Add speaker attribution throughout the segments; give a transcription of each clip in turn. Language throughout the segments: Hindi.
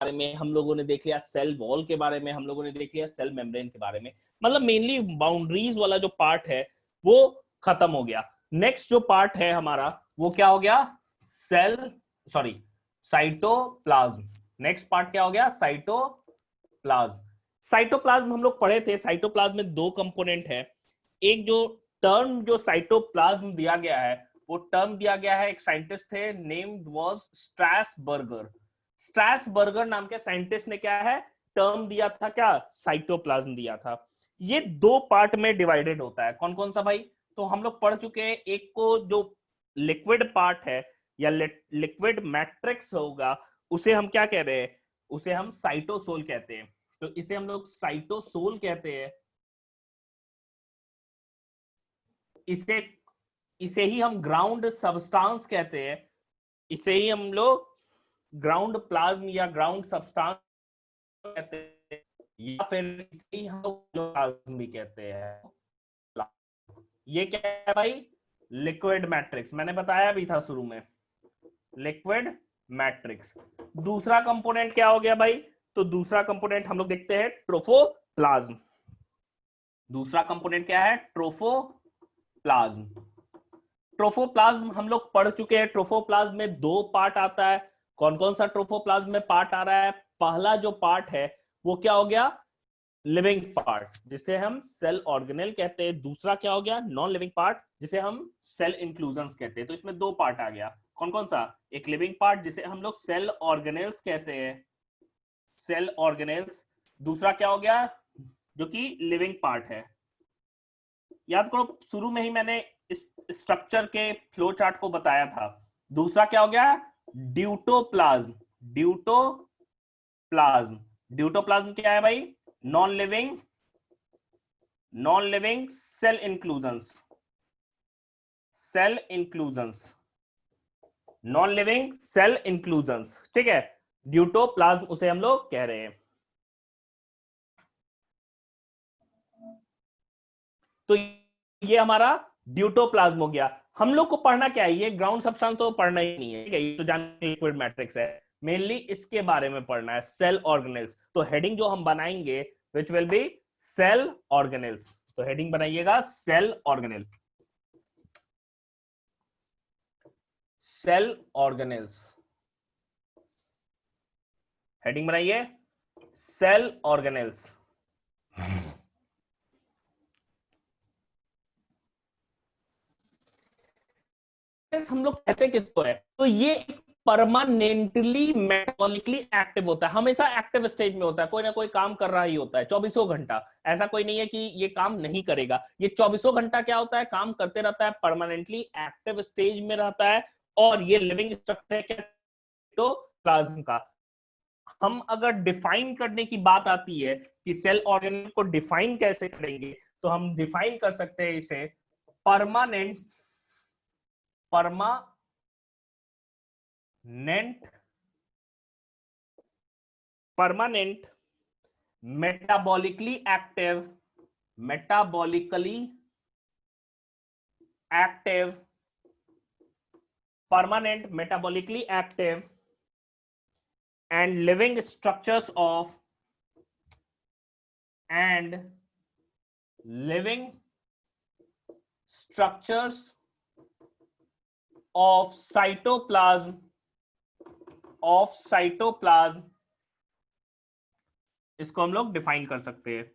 Speaker 1: बारे में हम लोगों ने देख लिया, सेल वॉल के बारे में हम लोगों ने देख लिया, सेल मेम्ब्रेन के बारे में, मतलब मेनली बाउंड्रीज वाला जो पार्ट है वो खत्म हो गया। नेक्स्ट जो पार्ट है हमारा वो क्या हो गया, साइटोप्लाज्म। नेक्स्ट पार्ट क्या हो गया, साइटोप्लाज्म। साइटोप्लाज्म हम लोग पढ़े थे, साइटोप्लाज्म में दो कंपोनेंट है। एक जो टर्म जो साइटोप्लाज्म दिया गया है वो टर्म दिया गया है, एक साइंटिस्ट थे, नेम्ड वाज स्ट्रैसबर्गर। स्ट्रैसबर्गर नाम के साइंटिस्ट ने क्या है टर्म दिया था, क्या, साइटोप्लाज्म दिया था। ये दो पार्ट में डिवाइडेड होता है, कौन कौन सा भाई, तो हम लोग पढ़ चुके हैं। एक को जो लिक्विड पार्ट है या लिक्विड मैट्रिक्स होगा उसे हम क्या कह रहे हैं, उसे हम साइटोसोल कहते हैं। तो इसे हम लोग साइटोसोल कहते हैं। इसे ही हम ग्राउंड सब्सटेंस कहते हैं। इसे ही हम लोग ग्राउंड प्लाज्म या ग्राउंड सब्सटेंस कहते हैं, या फिर इसे ही हम लोग प्लाज्म भी कहते हैं। ये क्या है भाई, लिक्विड मैट्रिक्स, मैंने बताया भी था शुरू में, लिक्विड मैट्रिक्स। दूसरा कंपोनेंट क्या हो गया भाई, तो दूसरा कंपोनेंट हम लोग देखते हैं ट्रोफोप्लाज्म। दूसरा कंपोनेंट क्या है, ट्रोफोप्लाज्म। ट्रोफोप्लाज्म हम लोग पढ़ चुके हैं। ट्रोफोप्लाज्म में दो पार्ट आता है, कौन कौन सा ट्रोफोप्लाज्म में पार्ट आ रहा है, पहला जो पार्ट है वो क्या हो गया, लिविंग पार्ट जिसे हम सेल ऑर्गेनेल कहते हैं। दूसरा क्या हो गया, नॉन लिविंग पार्ट जिसे हम सेल इंक्लूजन्स कहते हैं। तो इसमें दो पार्ट आ गया, कौन कौन सा, एक लिविंग पार्ट जिसे हम लोग सेल ऑर्गेनेल्स कहते हैं, सेल ऑर्गेनेल्स। दूसरा क्या हो गया, जो कि लिविंग पार्ट है। याद करो शुरू में ही मैंने इस स्ट्रक्चर के फ्लो चार्ट को बताया था। दूसरा क्या हो गया, ड्यूटोप्लाज्म। ड्यूटोप्लाज्म, ड्यूटोप्लाज्म क्या है भाई, non living cell inclusions, cell inclusions, non living cell inclusions, ठीक है, ड्यूटोप्लाज्म उसे हम लोग कह रहे हैं। तो ये हमारा ड्यूटोप्लाज्म हो गया। हम लोग को पढ़ना क्या है, ये ग्राउंड सब्सटेंस तो पढ़ना ही नहीं है, ठीक है, ये तो जानते लिक्विड मैट्रिक्स है, मेनली इसके बारे में पढ़ना है, सेल ऑर्गेनेल्स। तो हेडिंग जो हम बनाएंगे which will be cell organelles. तो हेडिंग बनाइएगा cell organelle, cell organelles, heading बनाइए सेल ऑर्गेनेल्स। हम लोग कहते किसको है, तो ये परमानेंटली मेटाबॉलिकली एक्टिव होता है, हमेशा एक्टिव स्टेज में होता है, कोई ना कोई काम कर रहा ही होता है 24 घंटा। ऐसा कोई नहीं है कि ये काम नहीं करेगा, ये 24 घंटा क्या होता है, काम करते रहता है, परमानेंटली एक्टिव स्टेज में रहता है। और ये लिविंग स्ट्रक्चर है क्या, तो प्लाज्म का। हम अगर डिफाइन करने की बात आती है कि सेल ऑर्गेनेल को डिफाइन कैसे करेंगे, तो हम डिफाइन कर सकते हैं इसे permanent metabolically active permanent metabolically active and living structures of cytoplasm, इसको हम लोग डिफाइन कर सकते हैं।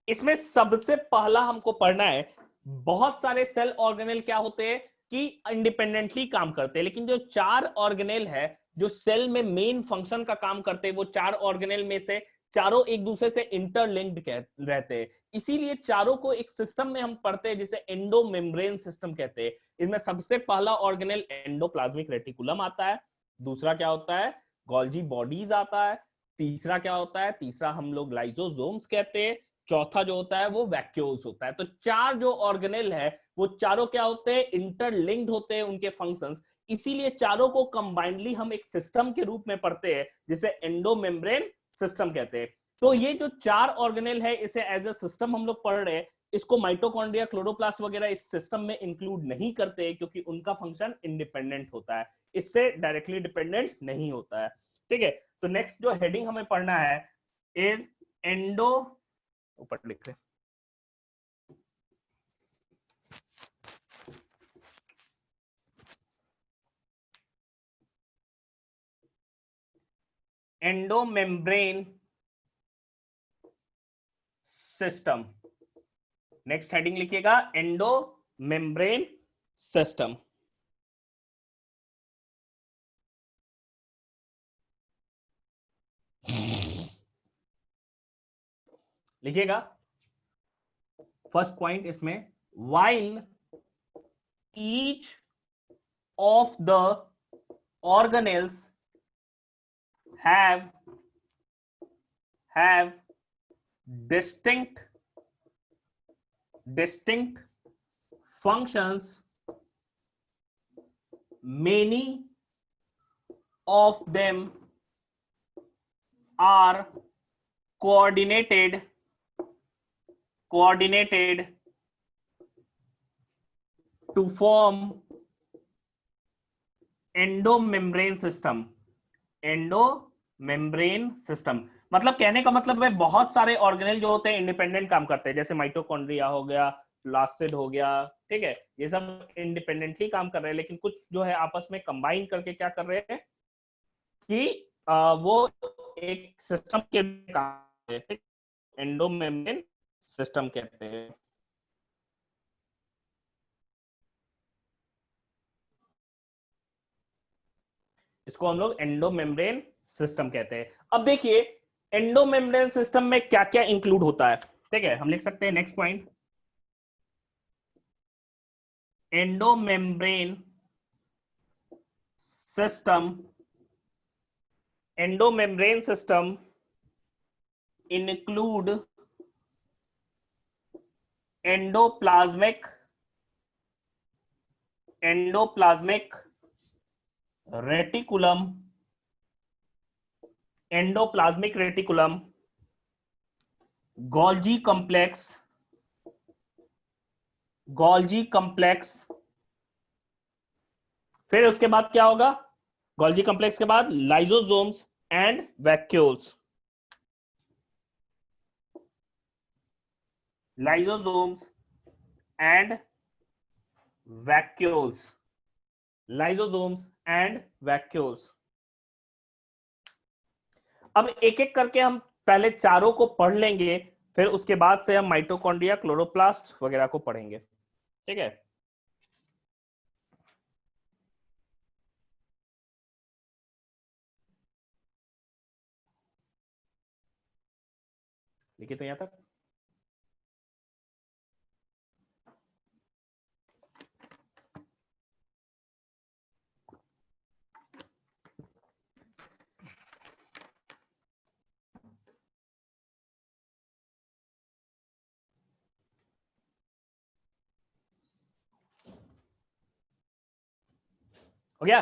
Speaker 1: इसमें सबसे पहला हमको पढ़ना है, बहुत सारे सेल ऑर्गेनेल क्या होते हैं कि इंडिपेंडेंटली काम करते हैं, लेकिन जो चार ऑर्गेनेल है जो सेल में मेन फंक्शन का काम करते हैं, वो चार ऑर्गेनेल में से चारों एक दूसरे से इंटरलिंक्ड रहते हैं। इसीलिए चारों को एक सिस्टम में हम पढ़ते हैं जिसे एंडोमेम्ब्रेन सिस्टम कहते हैं। इसमें सबसे पहला ऑर्गेनेल एंडोप्लाज्मिक रेटिकुलम आता है, दूसरा क्या होता है, गोल्जी बॉडीज आता है, तीसरा क्या होता है, तीसरा हम लोग लाइसोसोम्स कहते हैं, चौथा जो होता है वो वैक्यूल्स होता है। तो चार जो ऑर्गेनेल है वो चारों क्या होते हैं, इंटरलिंक्ड होते हैं उनके फंक्शंस, इसीलिए चारों को कंबाइंडली हम एक सिस्टम के रूप में पढ़ते हैं जिसे एंडोमेम्ब्रेन सिस्टम कहते हैं। तो ये जो चार ऑर्गेनेल है इसे एज ए सिस्टम हम लोग पढ़ रहे हैं, इसको माइटोकॉन्ड्रिया, क्लोरोप्लास्ट वगैरह इस सिस्टम में इंक्लूड नहीं करते क्योंकि उनका फंक्शन इंडिपेंडेंट होता है, इससे डायरेक्टली डिपेंडेंट नहीं होता है। ठीक है, तो नेक्स्ट जो हेडिंग हमें पढ़ना है इज एंडो, ऊपर लिख रहे एंडोमेम्ब्रेन सिस्टम। नेक्स्ट हेडिंग लिखिएगा एंडोमेम्ब्रेन सिस्टम। लिखिएगा फर्स्ट पॉइंट इसमें, while each of the organelles have distinct functions, many of them are coordinated to form endomembrane system. Endomembrane system मतलब कहने का मतलब है बहुत सारे ऑर्गेनेल जो होते हैं इंडिपेंडेंट काम करते हैं, जैसे माइटोकॉन्ड्रिया हो गया, प्लास्टिड हो गया, ठीक है, ये सब इंडिपेंडेंटली काम कर रहे हैं, लेकिन कुछ जो है आपस में कंबाइन करके क्या कर रहे हैं कि वो एक सिस्टम के काम, एंडोमेम्ब्रेन सिस्टम कहते हैं। इसको हम लोग एंडोमेम्ब्रेन सिस्टम कहते हैं। अब देखिए एंडोमेम्ब्रेन सिस्टम में क्या क्या इंक्लूड होता है, ठीक है, हम लिख सकते हैं next point, endomembrane system include endoplasmic reticulum, Golgi complex, फिर उसके बाद क्या होगा, गोल्जी कॉम्प्लेक्स के बाद lysosomes and vacuoles, lysosomes and vacuoles, lysosomes and vacuoles. अब एक एक करके हम पहले चारों को पढ़ लेंगे, फिर उसके बाद से हम माइटोकॉन्ड्रिया, क्लोरोप्लास्ट वगैरह को पढ़ेंगे, ठीक है। लिखिए तो यहां तक, हो गया,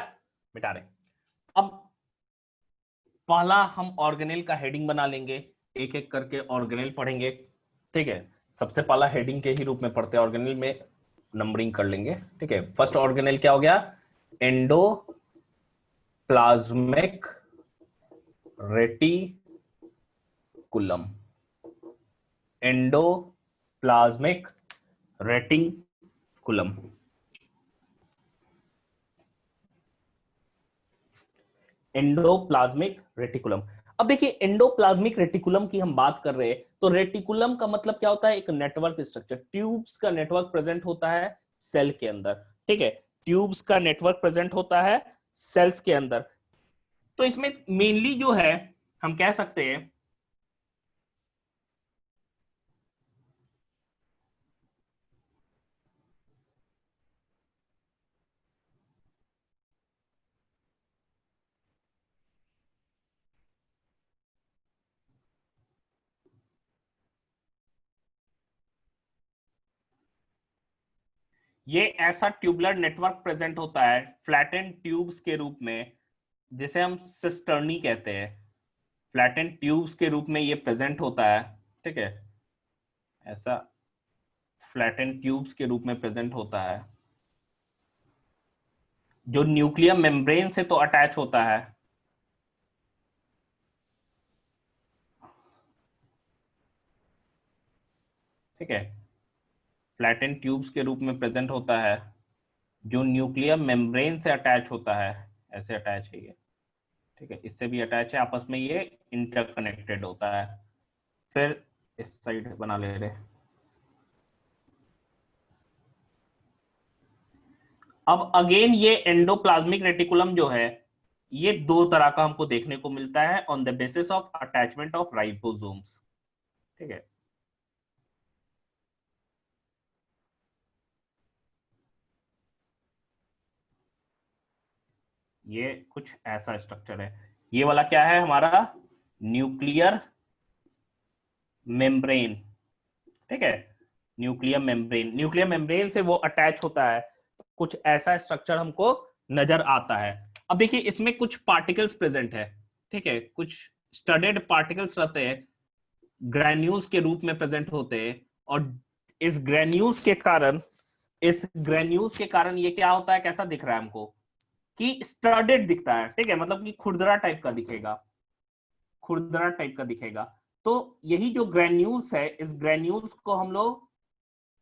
Speaker 1: मिटा रहे। अब पहला हम ऑर्गेनेल का हेडिंग बना लेंगे, एक एक करके ऑर्गेनेल पढ़ेंगे, ठीक है। सबसे पहला हेडिंग के ही रूप में पढ़ते हैं, ऑर्गेनेल में नंबरिंग कर लेंगे, ठीक है। फर्स्ट ऑर्गेनेल क्या हो गया, endoplasmic reticulum, endoplasmic reticulum. Endoplasmic reticulum. अब देखिए एंडोप्लाज्मिक रेटिकुलम की हम बात कर रहे हैं, तो रेटिकुलम का मतलब क्या होता है, एक नेटवर्क स्ट्रक्चर, ट्यूब्स का नेटवर्क प्रेजेंट होता है सेल के अंदर, ठीक है, ट्यूब्स का नेटवर्क प्रेजेंट होता है सेल्स के अंदर। तो इसमें मेनली जो है हम कह सकते हैं ये ऐसा ट्यूबुलर नेटवर्क प्रेजेंट होता है फ्लैटेंड ट्यूब्स के रूप में, जिसे हम सिस्टर्नी कहते हैं, फ्लैटेंड ट्यूब्स के रूप में ये प्रेजेंट होता है, ठीक है, ऐसा फ्लैटेंड ट्यूब्स के रूप में प्रेजेंट होता है, जो न्यूक्लियर मेम्ब्रेन से तो अटैच होता है, ठीक है, फ्लैटेंड ट्यूब्स के रूप में प्रेजेंट होता है, जो न्यूक्लियर मेम्ब्रेन से अटैच होता है, ऐसे अटैच है ये, ठीक है, इससे भी अटैच है, आपस में ये इंटरकनेक्टेड होता है। फिर इस साइड बना ले रहे। अब अगेन ये एंडोप्लाज्मिक रेटिकुलम जो है, ये दो तरह का हमको देखने को मिलता है on the basis of attachment of ribosomes. ठीक है, ये कुछ ऐसा स्ट्रक्चर है। ये वाला क्या है हमारा, न्यूक्लियर मेम्ब्रेन। ठीक है, न्यूक्लियर मेम्ब्रेन, न्यूक्लियर मेम्ब्रेन से वो अटैच होता है, कुछ ऐसा स्ट्रक्चर हमको नजर आता है। अब देखिए इसमें कुछ पार्टिकल्स प्रेजेंट है, ठीक है, कुछ स्टडेड पार्टिकल्स रहते हैं, ग्रैन्यूल्स के रूप में प्रेजेंट होते हैं, और इस ग्रैन्यूल्स के कारण, इस ग्रैन्यूल्स के कारण ये क्या होता है, कैसा दिख रहा है हमको कि स्टडेड दिखता है। ठीक है, मतलब कि खुरदरा टाइप का दिखेगा, खुरदरा टाइप का दिखेगा। तो यही जो ग्रैन्यूल्स है, इस ग्रैन्यूल्स को हम लोग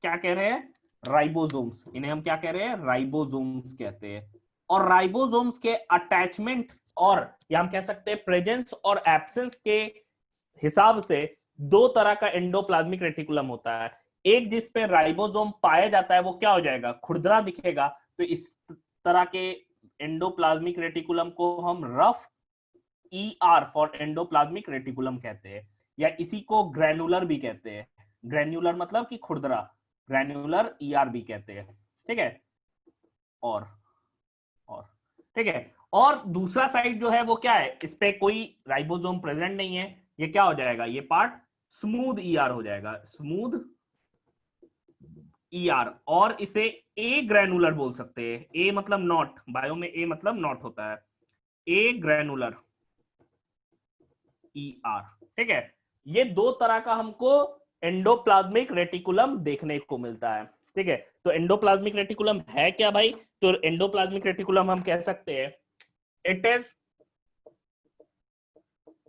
Speaker 1: क्या कह रहे हैं, राइबोसोम्स। इन्हें हम क्या कह रहे हैं, राइबोसोम्स कहते हैं। और राइबोसोम्स के अटैचमेंट और या हम कह सकते हैं प्रेजेंस और एब्सेंस के हिसाब से दो तरह का एंडोप्लाज्मिक रेटिकुलम होता है। एक जिस पे राइबोसोम पाया जाता है वो क्या हो जाएगा, खुरदरा दिखेगा। तो इस तरह के एंडोप्लाज्मिक रेटिकुलम को हम rough ER for endoplasmic reticulum कहते हैं, या इसी को ग्रैनुलर भी कहते हैं। ग्रैन्युलर मतलब कि खुरदरा, ग्रैन्युलर ER भी कहते हैं। ठीक है, और और ठीक है, और दूसरा साइड जो है वो क्या है, इस पे कोई राइबोसोम प्रेजेंट नहीं है, ये क्या हो जाएगा, ये पार्ट स्मूथ ER हो जाएगा, स्मूथ ER। और इसे ए ग्रैनुलर बोल सकते हैं। ए मतलब नॉट, बायो में ए मतलब नॉट होता है, ए ग्रैनुलर ER। ठीक है, ये दो तरह का हमको एंडोप्लाज्मिक रेटिकुलम देखने को मिलता है। ठीक है, तो एंडोप्लाज्मिक रेटिकुलम है क्या भाई, तो एंडोप्लाज्मिक रेटिकुलम हम कह सकते हैं it is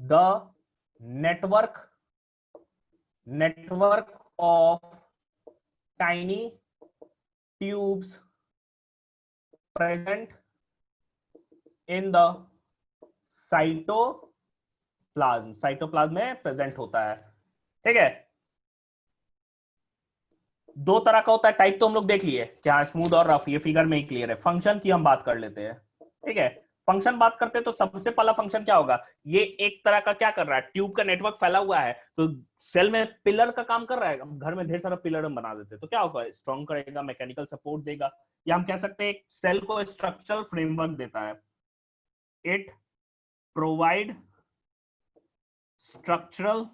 Speaker 1: the network of tiny tubes present in the cytoplasm, cytoplasm में प्रेजेंट होता है। ठीक है, दो तरह का होता है, टाइप तो हम लोग देख लिए क्या, स्मूथ और रफ, ये फिगर में ही क्लियर है। फंक्शन की हम बात कर लेते हैं। ठीक है, फंक्शन बात करते हैं तो सबसे पहला फंक्शन क्या होगा, ये एक तरह का क्या कर रहा है, ट्यूब का नेटवर्क फैला हुआ है, तो सेल में पिलर का काम कर रहा है। घर में ढेर सारा पिलर हम बना देते हैं तो क्या होगा, स्ट्रॉन्ग करेगा, मैकेनिकल सपोर्ट देगा, या हम कह सकते हैं सेल को स्ट्रक्चरल फ्रेमवर्क देता है। It provide structural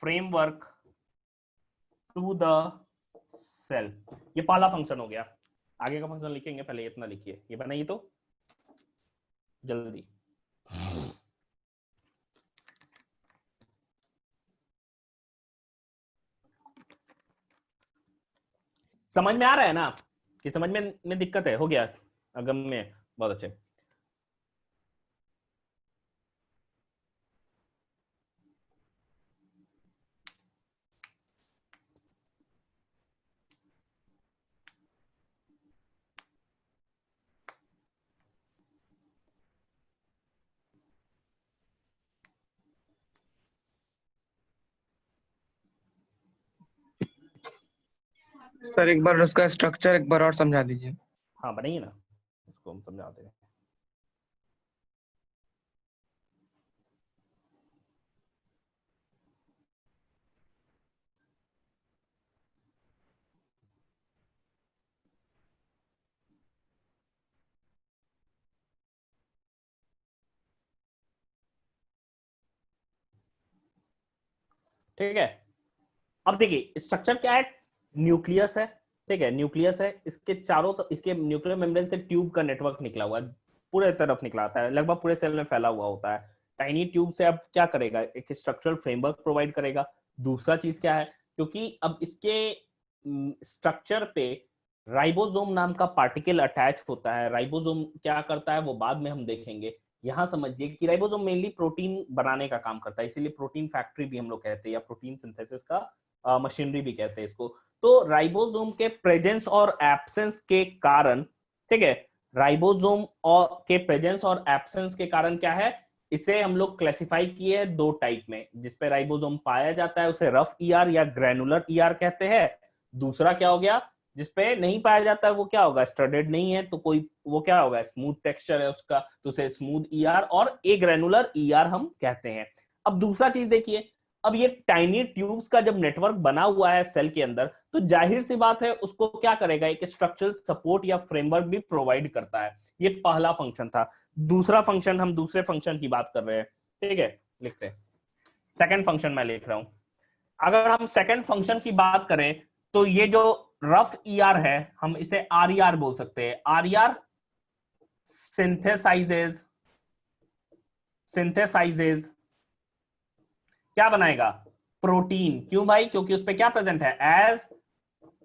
Speaker 1: framework to the cell. ये पहला फंक्शन हो गया। आगे का फंक्शन लिखेंगे, पहले इतना लिखिए, ये बनाइए तो जल्दी। समझ में आ रहा है ना, कि समझ में दिक्कत है, हो गया अगम में, बहुत अच्छे।
Speaker 2: सर एक बार उसका स्ट्रक्चर एक बार और समझा दीजिए।
Speaker 1: हाँ बनाइए ना, इसको हम समझाते हैं। ठीक है, अब देखिए स्ट्रक्चर क्या है, न्यूक्लियस है। ठीक है, न्यूक्लियस है, इसके चारों इसके न्यूक्लियर मेम्ब्रेन से ट्यूब का नेटवर्क निकला हुआ है, पूरे तरफ निकला आता है, लगभग पूरे सेल में फैला हुआ होता है। टाइनी ट्यूब से अब क्या करेगा, एक स्ट्रक्चरल फ्रेमवर्क प्रोवाइड करेगा। दूसरा चीज क्या है, क्योंकि अब इसके स्ट्रक्चर पे राइबोसोम नाम का पार्टिकल अटैच होता है। राइबोसोम क्या करता है वो बाद में हम देखेंगे, यहां समझिए कि राइबोसोम मेनली प्रोटीन बनाने का काम करता है, इसीलिए प्रोटीन फैक्ट्री भी हम लोग कहते हैं, या प्रोटीन सिंथेसिस का मशीनरी भी कहते हैं इसको। तो राइबोसोम के प्रेजेंस और एब्सेंस के कारण, ठीक है, राइबोसोम और के प्रेजेंस और एब्सेंस के कारण क्या है, इसे हम लोग क्लासिफाई किए हैं दो टाइप में। जिसपे राइबोसोम पाया जाता है उसे रफ ईआर या ग्रैनुलर ईआर कहते हैं। दूसरा क्या हो गया, जिसपे नहीं पाया जाता है वो क्या होगा, स्टडेड नहीं है तो कोई वो क्या होगा, स्मूथ टेक्सचर है उसका, तो उसे स्मूथ ईआर और ए ग्रैनुलर ईआर हम कहते हैं। अब दूसरा चीज देखिए, अब ये टाइनी ट्यूब्स का जब नेटवर्क बना हुआ है सेल के अंदर, तो जाहिर सी बात है उसको क्या करेगा, एक स्ट्रक्चरल सपोर्ट या फ्रेमवर्क भी प्रोवाइड करता है। ये पहला फंक्शन था। दूसरा फंक्शन, हम दूसरे फंक्शन की बात कर रहे हैं, ठीक है, लिखते हैं। सेकंड फंक्शन मैं लिख रहा हूं। अगर हम सेकंड फंक्शन की बात करें, तो ये जो रफ ईआर है हम इसे आर ई आर बोल सकते हैं। आर ई आर सिंथेसाइजेज, सिंथेसाइजेज क्या बनाएगा, प्रोटीन। क्यों भाई, क्योंकि उस पे क्या प्रेजेंट है, as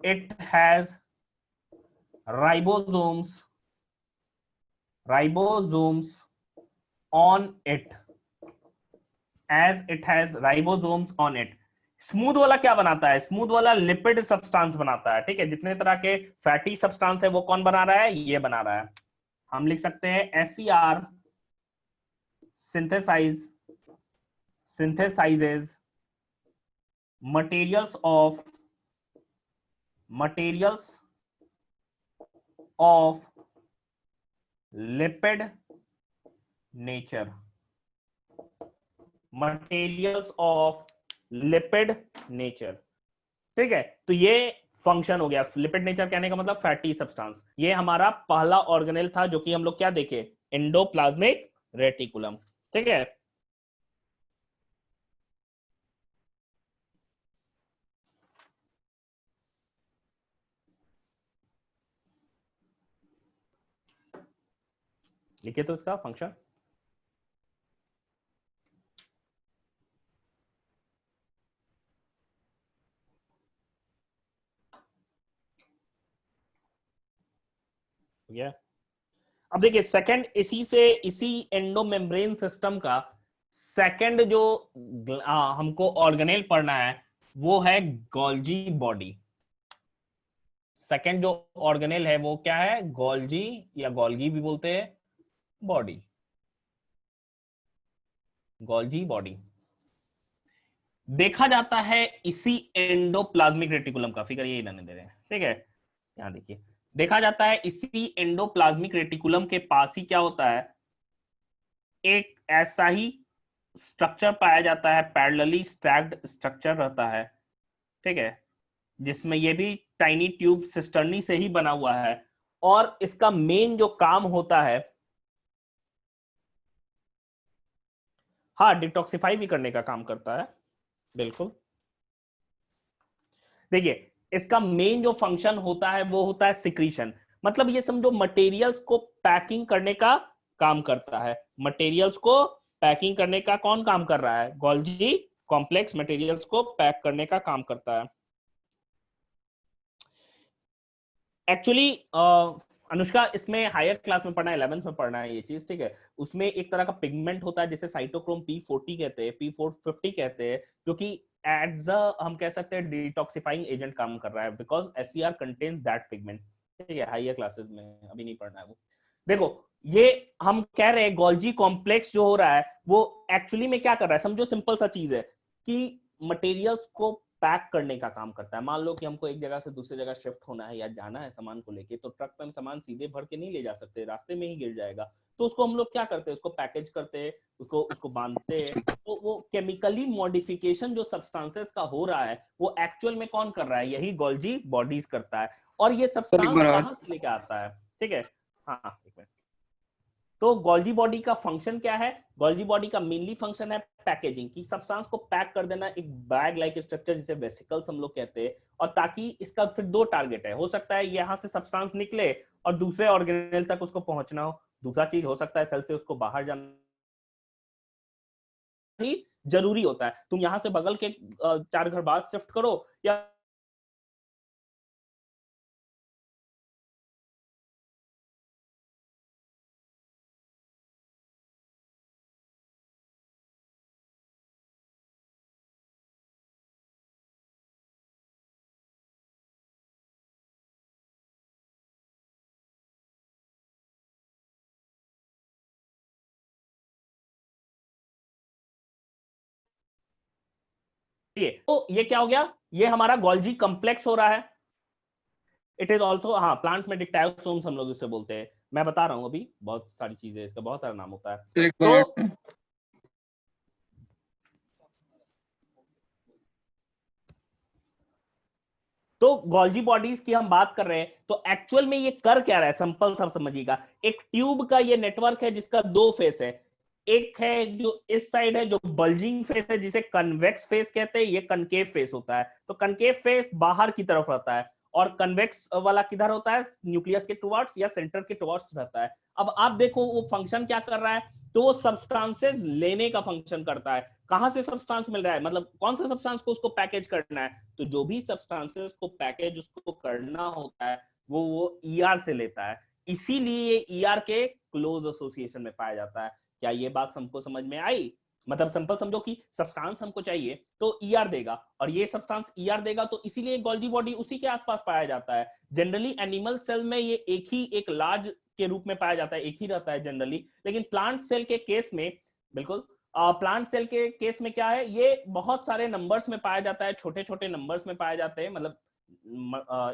Speaker 1: it has ribosomes, ribosomes on it, as it has ribosomes on it. Smooth वाला क्या बनाता है, स्मूथ वाला लिपिड सब्सटेंस बनाता है, ठीक है। जितने तरह के फैटी सब्सटेंस है वो कौन बना रहा है, ये बना रहा है। हम लिख सकते हैं SCR synthesize, synthesizes materials of lipid nature, materials of lipid nature, ठीक है। तो ये फंक्शन हो गया। लिपिड नेचर कहने का मतलब फैटी सब्सटेंस। ये हमारा पहला ऑर्गेनेल था जो कि हम लोग क्या देखे, एंडोप्लाज्मिक रेटिकुलम, ठीक है। लिखिए तो इसका फंक्शन। हो गया। अब देखिए सेकंड, इसी एंडोमेम्ब्रेन सिस्टम का सेकंड जो हमको ऑर्गेनेल पढ़ना है वो है गोल्जी बॉडी। सेकंड जो ऑर्गेनेल है वो क्या है, गोल्जी, या गोल्गी भी बोलते हैं, बॉडी, गोल्जी बॉडी। देखा जाता है इसी एंडोप्लाज्मिक रेटिकुलम का, फिगर यही लाने दे रहे हैं, ठीक है। यहां देखिए, देखा जाता है इसी एंडोप्लाज्मिक रेटिकुलम के पास ही क्या होता है, एक ऐसा ही स्ट्रक्चर पाया जाता है, पैरेलली स्टैक्ड स्ट्रक्चर रहता है, ठीक है, जिसमें ये भी टाइनी ट्यूब सिस्टर्नी से ही बना हुआ है। और इसका मेन जो काम होता है, हाँ, डिटॉक्सिफाई भी करने का काम करता है, बिल्कुल। देखिए, इसका मेन जो फंक्शन होता है वो होता है सिक्रीशन। मतलब ये समझो मटेरियल्स को पैकिंग करने का काम करता है। मटेरियल्स को पैकिंग करने का कौन काम कर रहा है, गोल्जी कॉम्प्लेक्स मटेरियल्स को पैक करने का काम करता है। एक्चुअली अनुष्का, इसमें हायर क्लास में पढ़ना है, 11th में पढ़ना है ये चीज, ठीक है। उसमें एक तरह का पिगमेंट होता है जिसे साइटोक्रोम P40 कहते हैं, P450 कहते हैं, जो कि एट द हम कह सकते हैं डिटॉक्सिफाइंग एजेंट काम कर रहा है, because SCR contains that pigment, ठीक है। हायर क्लासेस में अभी नहीं पढ़ना है वो। देखो, ये हम कह रहे हैं गोल्जी कॉम्प्लेक्स जो हो रहा है वो एक्चुअली में क्या कर रहा है, समझो सिंपल सा चीज है कि मटेरियल्स को पैक करने का काम करता है। मान लो कि हमको एक जगह से दूसरी जगह शिफ्ट होना है या जाना है सामान को लेके, तो ट्रक पे हम सामान सीधे भर के नहीं ले जा सकते, रास्ते में ही गिर जाएगा। तो उसको हम लोग क्या करते हैं, उसको पैकेज करते हैं, उसको उसको बांधते हैं। तो वो केमिकली मॉडिफिकेशन जो सब्सटेंसेस का हो रहा है वो एक्चुअल में कौन कर रहा है, यही गोल्जी बॉडीज करता है। और ये
Speaker 2: सर एक
Speaker 1: सब्सटेंस
Speaker 2: बार और।
Speaker 1: कहां से लेके आता है, ठीक है। हाँ, एक मिनट। तो गोल्जी बॉडी का फंक्शन क्या है, गोल्जी बॉडी का मेनली फंक्शन है पैकेजिंग की, सब्सटेंस को पैक कर देना, एक बैग लाइक स्ट्रक्चर जिसे वेसिकल्स हम लोग कहते हैं। और ताकि इसका फिर दो टारगेट है, हो सकता है यहां से सब्सटेंस निकले और दूसरे ऑर्गेनेल तक उसको पहुंचना हो। दूसरा चीज हो सकता है सेल से उसको बाहर जाना ही जरूरी होता है। तुम यहां से बगल के 4 घर बाद शिफ्ट करो या ठीक है, तो ये क्या हो गया, ये हमारा गोल्जी कॉम्प्लेक्स हो रहा है। इट इज ऑल्सो, हाँ प्लांट्स में डिक्टायोसोम्स हम लोग इसे बोलते हैं, मैं बता रहा हूँ अभी, बहुत सारी चीजें, इसका बहुत सारा नाम होता है।
Speaker 2: सर एक
Speaker 1: तो
Speaker 2: बार
Speaker 1: तो गोल्जी बॉडीज की हम बात कर रहे हैं, तो एक्चुअल में ये कर क्या रहा है, सिंपल सब समझिएगा। एक ट्यूब का ये नेटवर्क है जिसका दो फेस है। एक है जो इस साइड है जो बल्जिंग फेस है, जिसे कन्वेक्स फेस कहते हैं, ये कनकेव फेस होता है। तो कनकेव फेस बाहर की तरफ रहता है, और कन्वेक्स वाला किधर होता है, न्यूक्लियस के टुवर्ड्स या सेंटर के टुवर्ड्स रहता है। अब आप देखो वो फंक्शन क्या कर रहा है, तो वो सब्सटेंसेस लेने का फंक्शन करता है। कहां से सब्सटेंस मिल रहा है, मतलब कौन सा सब्सटेंस को उसको पैकेज करना है, तो जो भी सब्सटेंसेस को पैकेज उसको करना होता है वो ईआर से लेता है। इसीलिए ये ईआर के क्लोज एसोसिएशन में पाया जाता है। क्या ये बात हमको समझ में आई? मतलब सिंपल समझो कि सब्सटेंस हमको चाहिए तो ईआर देगा, और ये सब्सटेंस ईआर देगा, तो इसीलिए गोल्जी बॉडी उसी के आसपास पाया जाता है। जनरली एनिमल सेल में ये एक लार्ज के रूप में पाया जाता है, एक ही रहता है जनरली। लेकिन प्लांट सेल के केस में, बिल्कुल प्लांट सेल के केस में क्या है, ये बहुत सारे नंबर्स में पाया जाता है, छोटे छोटे नंबर्स में पाए जाते हैं, मतलब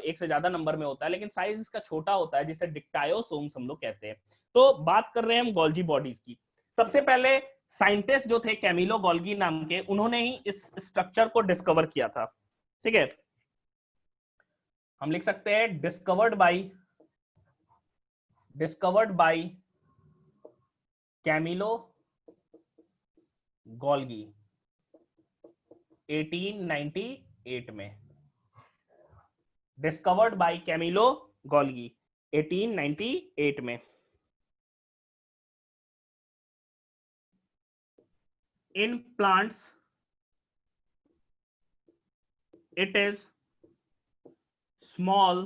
Speaker 1: एक से ज्यादा नंबर में होता है, लेकिन साइज इसका छोटा होता है, जिसे डिक्टायोसोम्स हम लोग कहते हैं। तो बात कर रहे हैं हम गोल्जी बॉडीज की। सबसे पहले साइंटिस्ट जो थे कैमिलो गोल्गी नाम के, उन्होंने ही इस स्ट्रक्चर को डिस्कवर किया था। ठीक है, हम लिख सकते हैं डिस्कवर्ड बाय कैमिलो गोल्गी 1898 में। डिस्कवर्ड बाय कैमिलो गोल्गी 1898 में। In plants it is small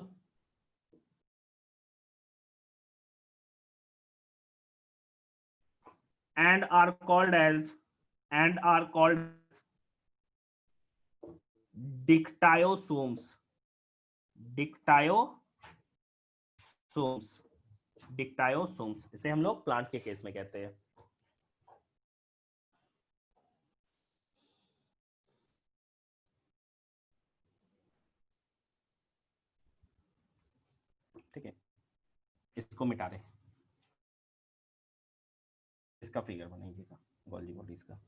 Speaker 1: and are called dictyosomes. डिक्टायोसोम्स इसे हम लोग प्लांट के केस में कहते हैं। ठीक है, इसको मिटा दे, इसका फिगर बनाइएगा गोल्जी बॉडीज का।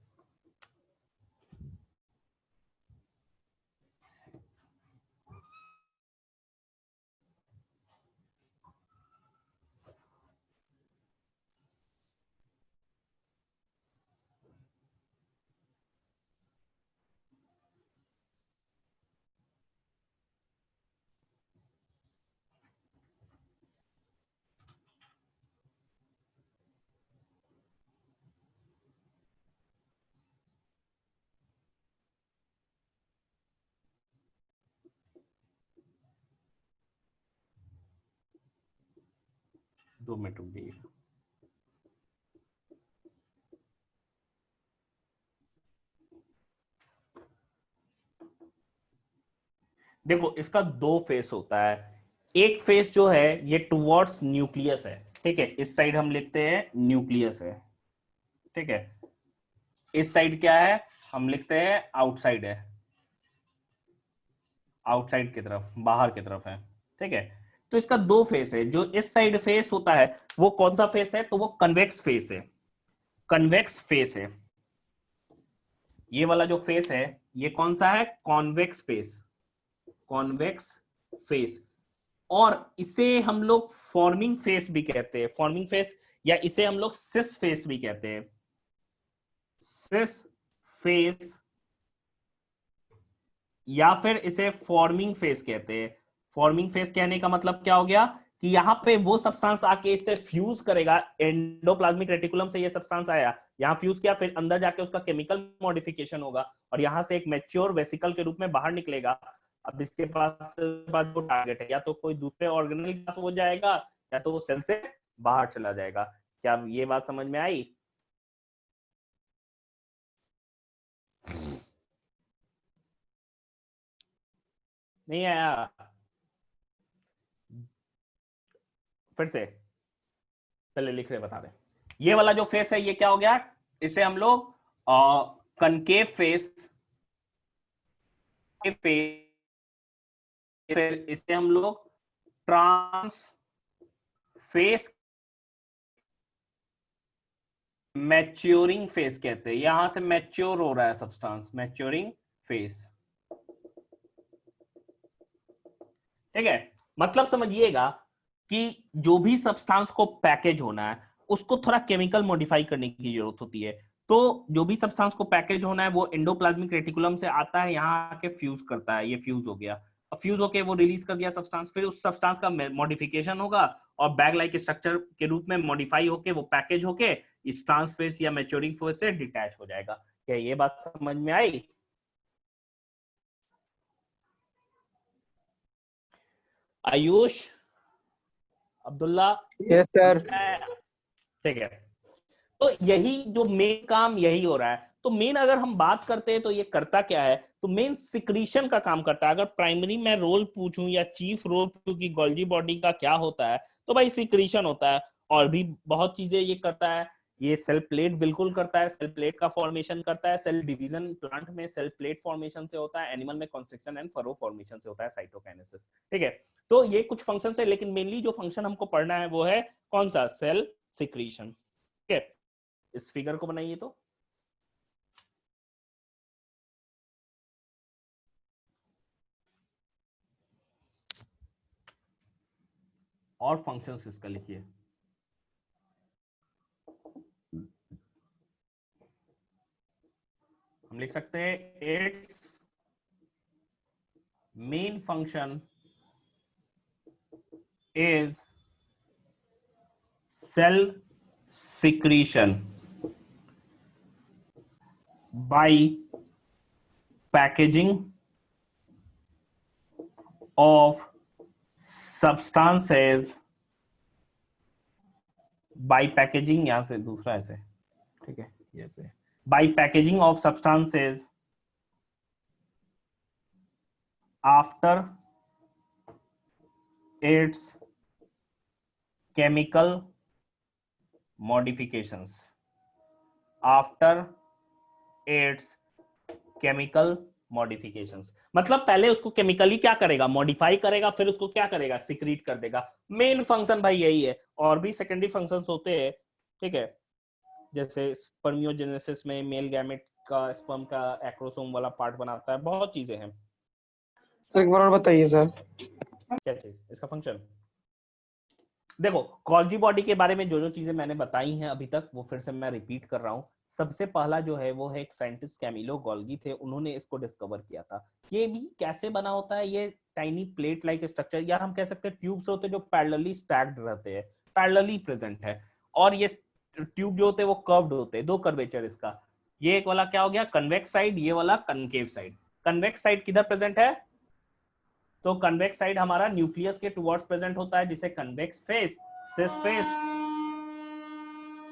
Speaker 1: दो मिनट रुक जाइए। देखो इसका दो फेस होता है। एक फेस जो है ये टुवर्ड्स न्यूक्लियस है। ठीक है, इस साइड हम लिखते हैं न्यूक्लियस है। ठीक है, इस साइड क्या है, हम लिखते हैं आउटसाइड है, आउटसाइड की तरफ, बाहर की तरफ है। ठीक है, तो इसका दो फेस है। जो इस साइड फेस होता है वो कौन सा फेस है, तो वो कन्वेक्स फेस है। कन्वेक्स फेस है ये वाला जो फेस है, ये कौन सा है, कॉन्वेक्स फेस। कॉन्वेक्स फेस, और इसे हम लोग फॉर्मिंग फेस भी कहते हैं। फॉर्मिंग फेस, या इसे हम लोग सिस फेस भी कहते हैं। सिस फेस, या फिर इसे फॉर्मिंग फेस कहते हैं। फॉर्मिंग फेस कहने का मतलब क्या हो गया, कि यहां पे वो सब्सटेंस आके इससे फ्यूज करेगा। एंडोप्लाज्मिक रेटिकुलम से ये सब्सटेंस आया, यहां फ्यूज किया, फिर अंदर जाके उसका केमिकल मॉडिफिकेशन होगा, और यहां से एक मैच्योर वेसिकल के रूप में बाहर निकलेगा। अब इसके पास जो टारगेट है, या तो कोई दूसरे ऑर्गेनल के पास हो जाएगा, या तो वो सेल से बाहर चला जाएगा। क्या ये बात समझ में आई? नहीं आया? फिर से पहले लिख रहे बता दें। ये वाला जो फेस है ये क्या हो गया, इसे हम लोग कनकेव फेस फिर इसे हम लोग ट्रांस फेस मैच्योरिंग फेस कहते हैं। यहां से मैच्योर हो रहा है सब्सटेंस, मैच्योरिंग फेस। ठीक है, मतलब समझिएगा कि जो भी सब्सटेंस को पैकेज होना है उसको थोड़ा केमिकल मॉडिफाई करने की जरूरत होती है। तो जो भी सब्सटेंस को पैकेज होना है वो एंडोप्लाज्मिक रेटिकुलम से आता है, यहाँ आके फ्यूज करता है, ये फ्यूज हो गया, अब फ्यूज होके वो रिलीज कर दिया सब्सटेंस, फिर उस सब्सटेंस का मॉडिफिकेशन होगा और बैग लाइक स्ट्रक्चर के रूप में मॉडिफाई होके वो पैकेज होके इस ट्रांसफेस या मैच्योरिंग फेस से डिटैच हो जाएगा। क्या ये बात समझ में आई? Ayush, Abdullah,
Speaker 2: yes sir.
Speaker 1: ठीक है। तो यही जो मेन काम यही हो रहा है। तो मेन अगर हम बात करते हैं तो ये करता क्या है, तो मेन सिक्रीशन का काम करता है। अगर प्राइमरी मैं रोल पूछूं या चीफ रोल पूछूं कि गोल्गी बॉडी का क्या होता है, तो भाई सिक्रीशन होता है। और भी बहुत चीजें ये करता है। ये सेल प्लेट बिल्कुल करता है, सेल प्लेट का फॉर्मेशन करता है, सेल डिवीजन प्लांट में सेल प्लेट फॉर्मेशन से होता है, एनिमल में कॉन्स्ट्रिक्शन एंड फरो फॉर्मेशन से होता है, साइटोकाइनेसिस। ठीक है, तो ये कुछ फंक्शन है, लेकिन मेनली जो फंक्शन हमको पढ़ना है वो है कौन सा, सेल सिक्रीशन। ठीक है, इस फिगर को बनाइए तो और फंक्शंस इसका लिखिए। हम लिख सकते हैं its main function is cell secretion by packaging of substances by packaging, यहां से दूसरा ऐसे, ठीक है, ऐसे by packaging of substances after its chemical modifications, after its chemical modifications, मतलब पहले उसको केमिकली क्या करेगा, मॉडिफाई करेगा, फिर उसको क्या करेगा, सिक्रीट कर देगा। मेन फंक्शन भाई यही है, और भी सेकेंडरी फंक्शंस होते हैं। ठीक है, जैसे स्पर्मियोजेनेसिस में मेल गैमेट का स्पर्म का एक्रोसोम वाला पार्ट बनाता है, बहुत चीजें हैं।
Speaker 2: सर एक बार और बताइए सर।
Speaker 1: क्या चीज, इसका फंक्शन देखो, गोल्गी बॉडी के बारे में जो जो चीजें मैंने बताई हैं अभी तक वो फिर से मैं रिपीट कर रहा हूँ। सबसे पहला जो है वो है एक साइंटिस्ट कैमिलो गोल्गी थे, उन्होंने इसको डिस्कवर किया था। ये भी कैसे बना होता है, ये टाइनी प्लेट लाइक स्ट्रक्चर, या हम कह सकते हैं ट्यूब्स होते हैं जो पैरेलली स्टैक्ड रहते हैं, पैरेलली प्रेजेंट है। और ये ट्यूब जो होते हैं वो कर्व्ड होते हैं, दो कर्वेचर इसका। ये एक वाला क्या हो गया, कन्वेक्स साइड, ये वाला कनकेव साइड। कन्वेक्स साइड किधर प्रेजेंट है, तो कन्वेक्स साइड हमारा न्यूक्लियस के टुवर्ड्स प्रेजेंट होता है, जिसे कन्वेक्स फेस, सिस फेस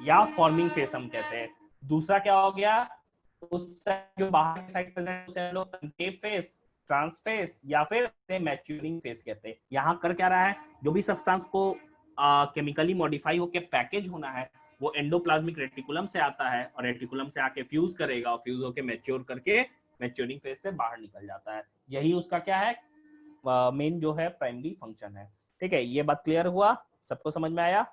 Speaker 1: या फॉर्मिंग फेस हम कहते हैं। दूसरा क्या हो गया, उस जो बाहर की साइड प्रेजेंट उसे हम लोग कनकेव फेस, ट्रांस फेस या फिर मैच्योरिंग फेस कहते हैं। यहां कर क्या रहा है, जो भी सब्सटेंस को केमिकली मॉडिफाई होकर पैकेज होना है वो एंडोप्लाज्मिक रेटिकुलम से आता है, और रेटिकुलम से आके फ्यूज करेगा, और फ्यूज होकर मैच्योर करके मैच्योरिंग फेस से बाहर निकल जाता है। यही उसका क्या है, मेन जो है प्राइमरी फंक्शन है। ठीक है, ये बात क्लियर हुआ, सबको समझ में आया?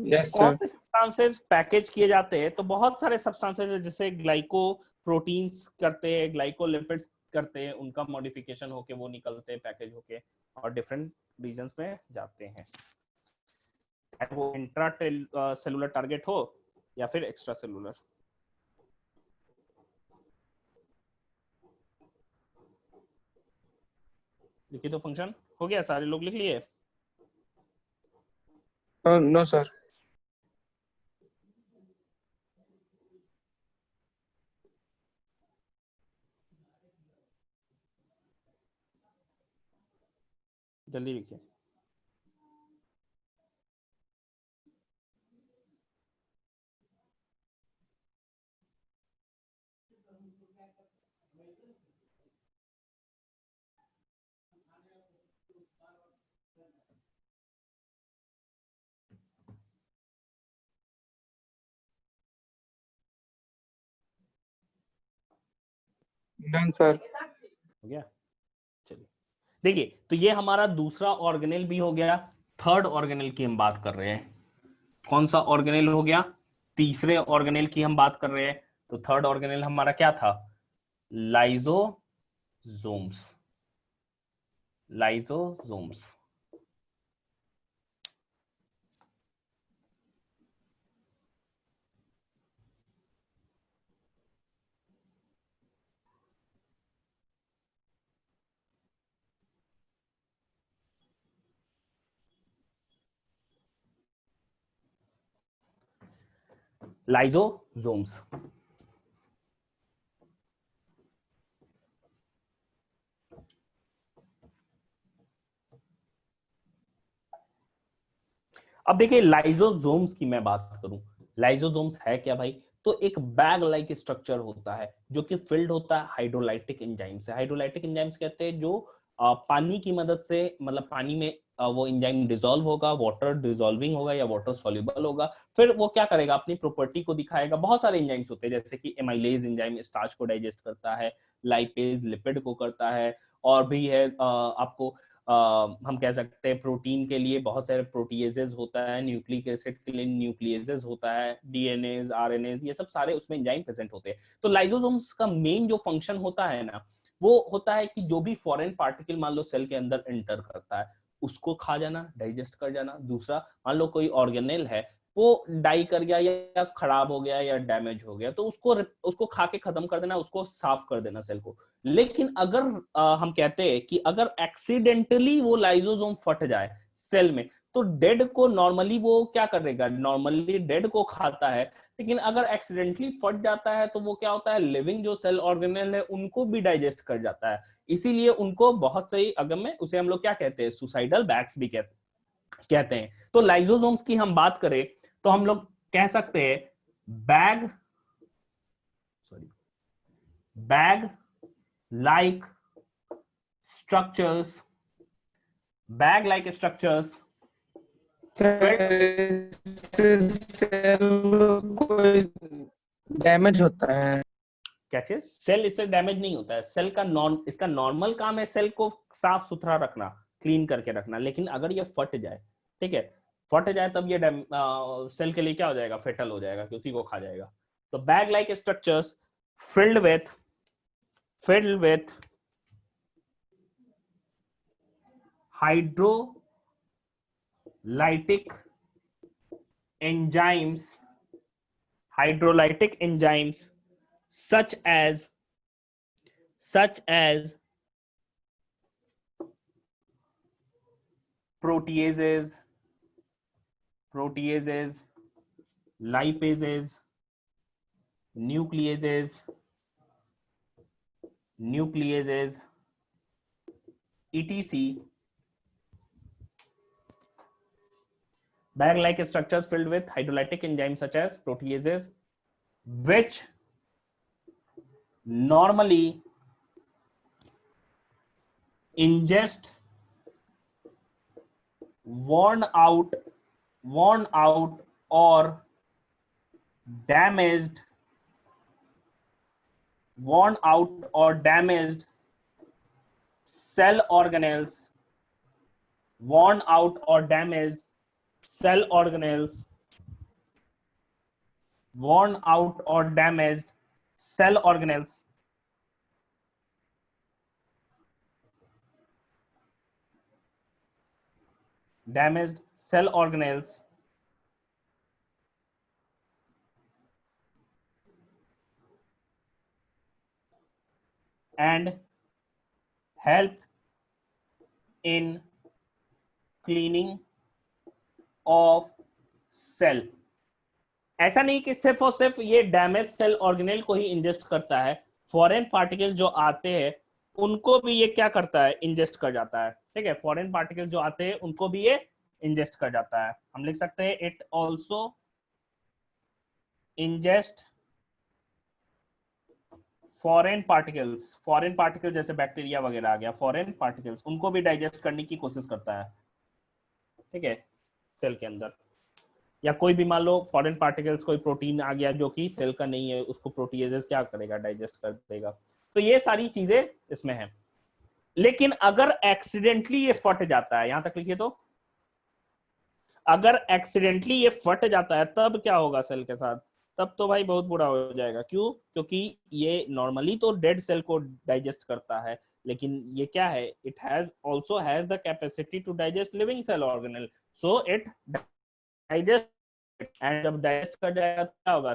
Speaker 2: यस
Speaker 1: कौन
Speaker 2: सर।
Speaker 1: से सब्सटेंसेस पैकेज किए जाते हैं, तो बहुत सारे सब्सटेंसेस है, जैसे ग्लाइको प्रोटीन्स करते हैं, ग्लाइकोलिपिड्स करते हैं, उनका मॉडिफिकेशन होके वो निकलते हैं पैकेज होके और डिफरेंट रीजन्स में जाते हैं, वो इंट्रा सेलुलर टारगेट हो या फिर एक्स्ट्रा सेलुलर। लिखिए तो फंक्शन हो गया, सारे लोग लिख लिए?
Speaker 2: No sir.
Speaker 1: जल्दी लिखिए।
Speaker 2: Done sir.
Speaker 1: हो गया। चलिए देखिए, तो ये हमारा दूसरा ऑर्गेनेल भी हो गया। थर्ड ऑर्गेनेल की हम बात कर रहे हैं। कौन सा ऑर्गेनेल हो गया? तीसरे ऑर्गेनेल की हम बात कर रहे हैं। तो थर्ड ऑर्गेनेल हमारा क्या था? लाइजोसोम्स। लाइजोसोम्स। लाइजोसोम्स। अब देखिए, लाइजोसोम्स की मैं बात करूं, लाइजोसोम्स है क्या भाई? तो एक बैग लाइक स्ट्रक्चर होता है जो कि फिल्ड होता है हाइड्रोलाइटिक एंजाइम से। हाइड्रोलाइटिक एंजाइम्स कहते हैं जो पानी की मदद से, मतलब पानी में वो एंजाइम डिसॉल्व होगा, वाटर डिसॉल्विंग होगा या वाटर सॉल्युबल होगा, फिर वो क्या करेगा, अपनी प्रॉपर्टी को दिखाएगा। बहुत सारे एंजाइम्स होते हैं, जैसे कि एमाइलेज एंजाइम स्टार्च को डाइजेस्ट करता है, लाइपेज लिपिड को करता है, और भी है आपको हम कह सकते हैं प्रोटीन के लिए बहुत सारे प्रोटीएजेस होता है, न्यूक्लिक एसिड के लिए न्यूक्लिएजेस होता है, डीएनएज, आरएनएज, ये सब सारे उसमें एंजाइम प्रेजेंट होते हैं। तो लाइसोसोम्स का मेन जो फंक्शन होता है ना, वो होता है कि जो भी फॉरेन पार्टिकल मान लो सेल के अंदर एंटर करता है, उसको खा जाना, डाइजेस्ट कर जाना। दूसरा, मान लो कोई ऑर्गेनेल है, वो डाई कर गया या खराब हो गया या डैमेज हो गया, तो उसको खा के खत्म कर देना, उसको साफ कर देना सेल को। लेकिन अगर हम कहते हैं कि अगर एक्सीडेंटली वो लाइसोसोम फट जाए सेल में, तो डेड को नॉर्मली वो क्या करेगा, नॉर्मली डेड को खाता है। लेकिन अगर एक्सीडेंटली फट जाता है तो वो क्या होता है, लिविंग जो सेल ऑर्गेनेल है उनको भी डाइजेस्ट कर जाता है। इसीलिए उनको बहुत सही, अगर में उसे हम लोग क्या कहते हैं, सुसाइडल बैग्स भी कहते हैं। तो लाइसोसोम्स की हम बात करें तो हम लोग कह सकते हैं bag, sorry, bag like structures, bag like structures fit।
Speaker 2: Cell कोई डैमेज होता है?
Speaker 1: क्या चीज? सेल इससे डैमेज नहीं होता है। सेल का इसका नॉर्मल काम है सेल को साफ सुथरा रखना, क्लीन करके रखना। लेकिन अगर ये फट जाए, ठीक है, फट जाए, तब ये सेल के लिए क्या हो जाएगा, फेटल हो जाएगा, कि उसी को खा जाएगा। तो bag like structures filled with hydrolytic enzymes, hydrolytic enzymes such as proteases, lipases, nucleases, etc. Bag-like structures filled with hydrolytic enzymes such as proteases, which normally ingest worn out or damaged cell organelles, worn out or damaged cell organelles, worn out or damaged cell organelles, damaged cell organelles, and help in cleaning of cell। ऐसा नहीं कि सिर्फ और सिर्फ ये डैमेज सेल ऑर्गेनेल को ही इंजेस्ट करता है, फॉरेन पार्टिकल जो आते हैं उनको भी ये क्या करता है, इंजेस्ट कर जाता है। ठीक है, फॉरेन पार्टिकल जो आते हैं उनको भी ये इंजेस्ट कर जाता है। हम लिख सकते हैं it also ingest foreign particles जैसे बैक्टीरिया वगैरह आ गया, फॉरेन पार्टिकल्स उनको भी डाइजेस्ट करने की कोशिश करता है। ठीक है, सेल के अंदर, या कोई भी मान लो फॉरेन पार्टिकल्स, कोई प्रोटीन आ गया जो कि सेल का नहीं है, उसको प्रोटीएजेस क्या करेगा, डाइजेस्ट कर देगा। तो ये सारी चीजें इसमें है। लेकिन अगर एक्सीडेंटली ये फट जाता है, यहां तक लिखिए, तो अगर एक्सीडेंटली ये फट जाता है तब क्या होगा सेल के साथ? तब तो भाई बहुत बुरा हो जाएगा। क्यों? क्योंकि ये नॉर्मली तो डेड सेल को डाइजेस्ट करता है, लेकिन ये क्या है, it has also has the capacity to digest living cell organelle, so it digest, and जब डाइजेस्ट कर जाएगा तो क्या होगा,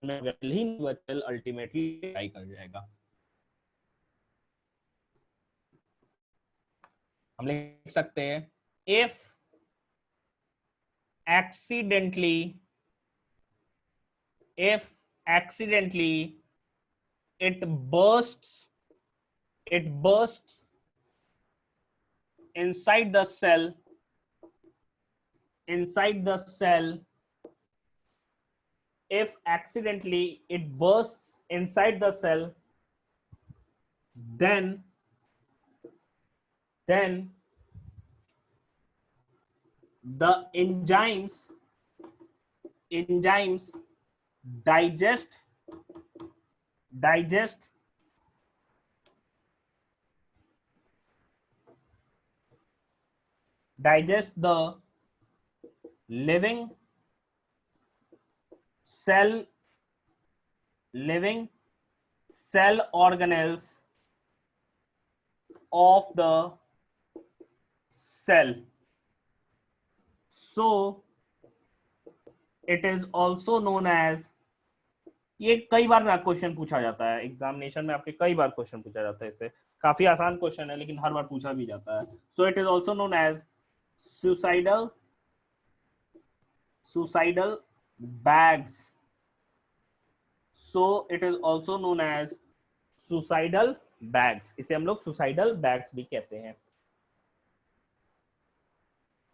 Speaker 1: सेल अल्टीमेटली डाई कर जाएगा। हम लिख सकते हैं if accidentally it bursts inside the cell if accidentally it bursts inside the cell, then the enzymes digest the living cell organelles of the cell. So it is also known as, ये कई बार ना क्वेश्चन पूछा जाता है एग्जामिनेशन में, आपके कई बार क्वेश्चन पूछा जाता है इससे, काफी आसान क्वेश्चन है लेकिन हर बार पूछा भी जाता है। So it is also known as suicidal bags. So it is also known as suicidal bags. इसे हम लोग suicidal bags भी कहते हैं।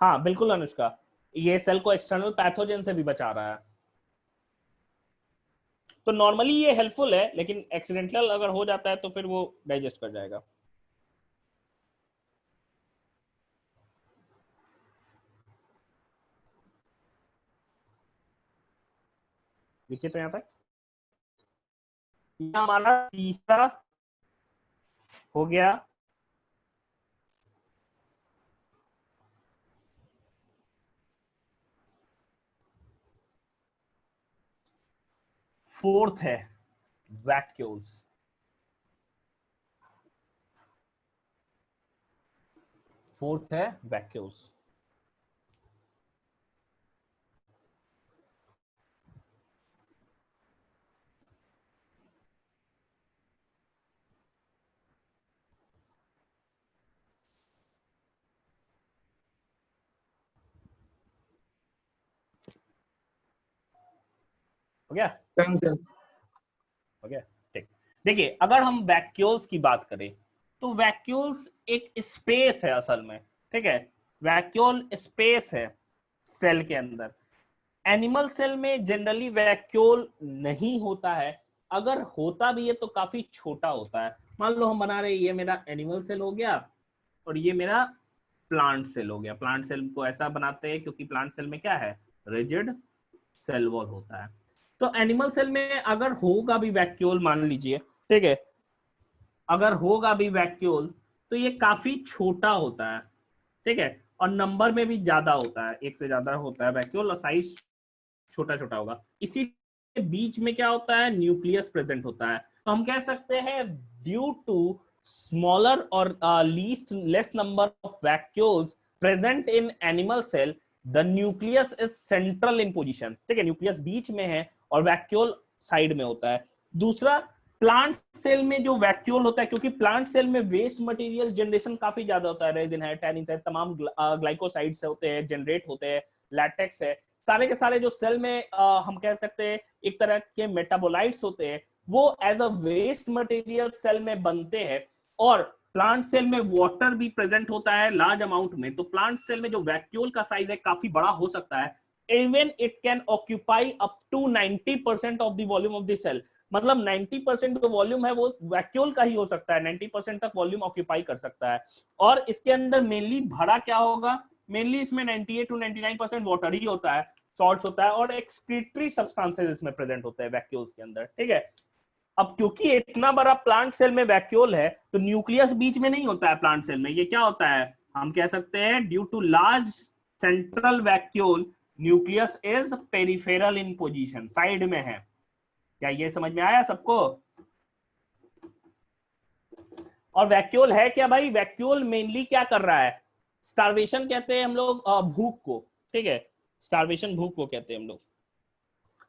Speaker 1: हाँ बिल्कुल अनुष्का, ये सेल को एक्सटर्नल पैथोजन से भी बचा रहा है। तो नॉर्मली ये हेल्पफुल है, लेकिन एक्सीडेंटल अगर हो जाता है तो फिर वो डाइजेस्ट कर जाएगा। देखिए तो यहां तक हमारा तीसरा हो गया। फोर्थ है वैक्यूल्स। फोर्थ है वैक्यूल्स। हो गया? हो गया, ठीक। देखिए अगर हम वैक्यूल्स की बात करें तो वैक्यूल्स एक स्पेस है असल में, ठीक है, वैक्यूल स्पेस है सेल के अंदर। एनिमल सेल में जनरली वैक्यूल नहीं होता है, अगर होता भी है तो काफी छोटा होता है। मान लो हम बना रहे हैं, ये मेरा एनिमल सेल हो गया और ये मेरा प्लांट सेल हो गया। प्लांट सेल को ऐसा बनाते हैं क्योंकि प्लांट सेल में क्या है, रिजिड सेल वॉल होता है। तो एनिमल सेल में अगर होगा भी वैक्यूल, मान लीजिए, ठीक है, अगर होगा भी वैक्यूल तो ये काफी छोटा होता है, ठीक है, और नंबर में भी ज्यादा होता है, एक से ज्यादा होता है वैक्यूल, और साइज छोटा छोटा होगा। इसी बीच में क्या होता है, न्यूक्लियस प्रेजेंट होता है। तो हम कह सकते हैं ड्यू टू स्मॉलर और least less number of vacuoles present in animal cell, the nucleus is central in position, ठीक है, न्यूक्लियस बीच में है और वैक्यूल साइड में होता है। दूसरा, प्लांट सेल में जो वैक्यूल होता है, क्योंकि प्लांट सेल में वेस्ट मटेरियल जनरेशन काफी ज्यादा होता है, रेजिन है, टैनिन है, तमाम ग्लाइकोसाइड्स होते हैं, जनरेट होते हैं, लैटेक्स है, सारे के सारे जो सेल में हम कह सकते हैं एक तरह के मेटाबोलाइट्स होते हैं, वो as a waste material cell में बनते हैं। और प्लांट सेल में वाटर भी प्रेजेंट होता है लार्ज अमाउंट में, तो प्लांट सेल में जो वैक्यूल का साइज है काफी बड़ा हो सकता है। Even it can occupy up to 90% of the volume of the cell, मतलब 90% जो वॉल्यूम है वो वैक्यूल का ही हो सकता है, 90% तक वॉल्यूम ऑक्यूपाई कर सकता है। और इसके अंदर मेनली भरा क्या होगा, मेनली इसमें 98 to 99% वाटर ही होता है, सॉल्ट्स होता है, और एक्सक्रीटरी सब्सटेंसेस इसमें प्रेजेंट होते हैं वैक्यूल्स के अंदर, ठीक है। अब क्योंकि इतना बड़ा प्लांट सेल में वैक्यूल है तो न्यूक्लियस बीच में नहीं होता है प्लांट सेल में, ये क्या होता है, हम कह सकते हैं due to large central vacuole nucleus is peripheral in position, side में है। क्या ये समझ में आया सबको? और वैक्यूल है क्या भाई, वैक्यूल मेनली क्या कर रहा है, स्टार्वेशन कहते हैं हम लोग भूख को, ठीक है, स्टार्वेशन भूख को कहते हैं हम लोग।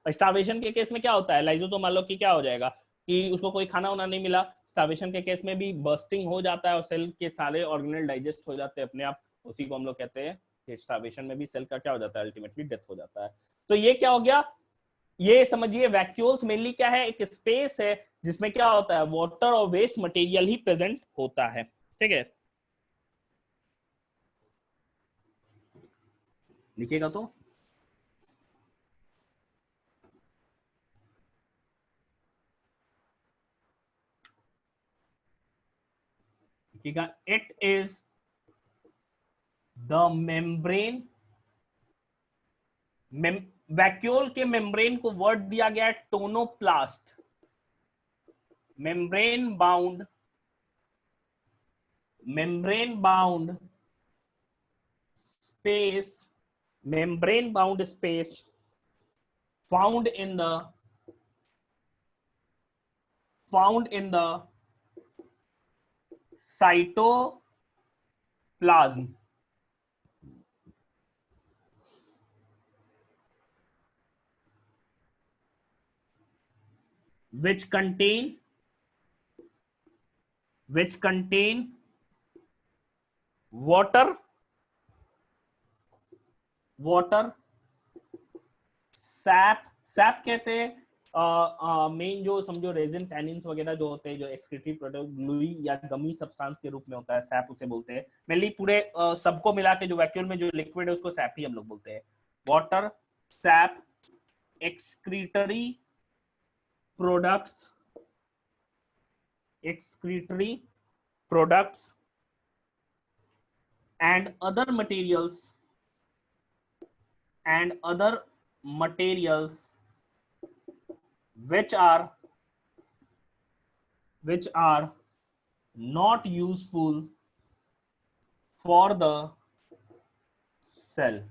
Speaker 1: स्टार्वेशन के केस में क्या होता है, लाइजोसोम मान लो कि क्या हो जाएगा कि उसको कोई खाना वाना नहीं मिला, स्टार्वेशन के केस में भी बर्स्टिंग हो जाता है और सेल के सारे ऑर्गेनेल डाइजेस्ट हो जाते हैं अपने आप, उसी को हम लोग कहते हैं कि स्टार्वेशन में भी सेल का क्या हो जाता है, अल्टीमेटली डेथ हो जाता है। तो ये क्या हो गया, ये समझिए वैक्यूल्स मेनली क्या है, एक स्पेस है जिसमें क्या होता है, वाटर और वेस्ट मटेरियल ही प्रेजेंट होता है, ठीक है। लिखिएगा तो लिखिएगा, it is the membrane, vacuole के मेम्ब्रेन को वर्ड दिया गया है tonoplast, membrane bound space, membrane bound space found in the cytoplasm, which contain water, SAP कहते हैं मेन जो समझो रेजिन टैनिन्स वगैरह जो होते हैं, जो एक्सक्रीटरी प्रोडक्ट ग्लूई या गमी सब्सटेंस के रूप में होता है, सैप उसे बोलते हैं। मेनली पूरे सबको मिला के जो वैक्यूल में जो लिक्विड है उसको सैप ही हम लोग बोलते हैं। Water, SAP, excretory products and other materials which are not useful for the cell,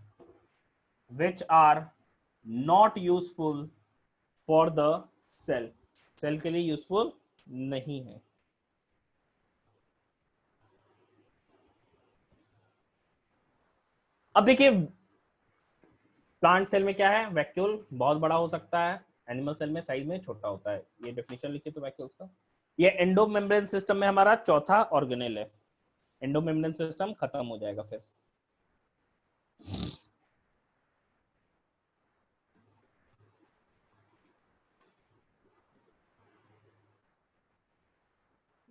Speaker 1: cell के लिए यूजफुल नहीं है। अब देखिए प्लांट सेल में क्या है, वैक्यूल बहुत बड़ा हो सकता है, एनिमल सेल में साइज में छोटा होता है। ये डेफिनेशन लिखिए तो वैक्यूल्स का। ये एंडोमेम्ब्रेन सिस्टम में हमारा चौथा ऑर्गेनेल है, एंडोमेम्ब्रेन सिस्टम खत्म हो जाएगा फिर।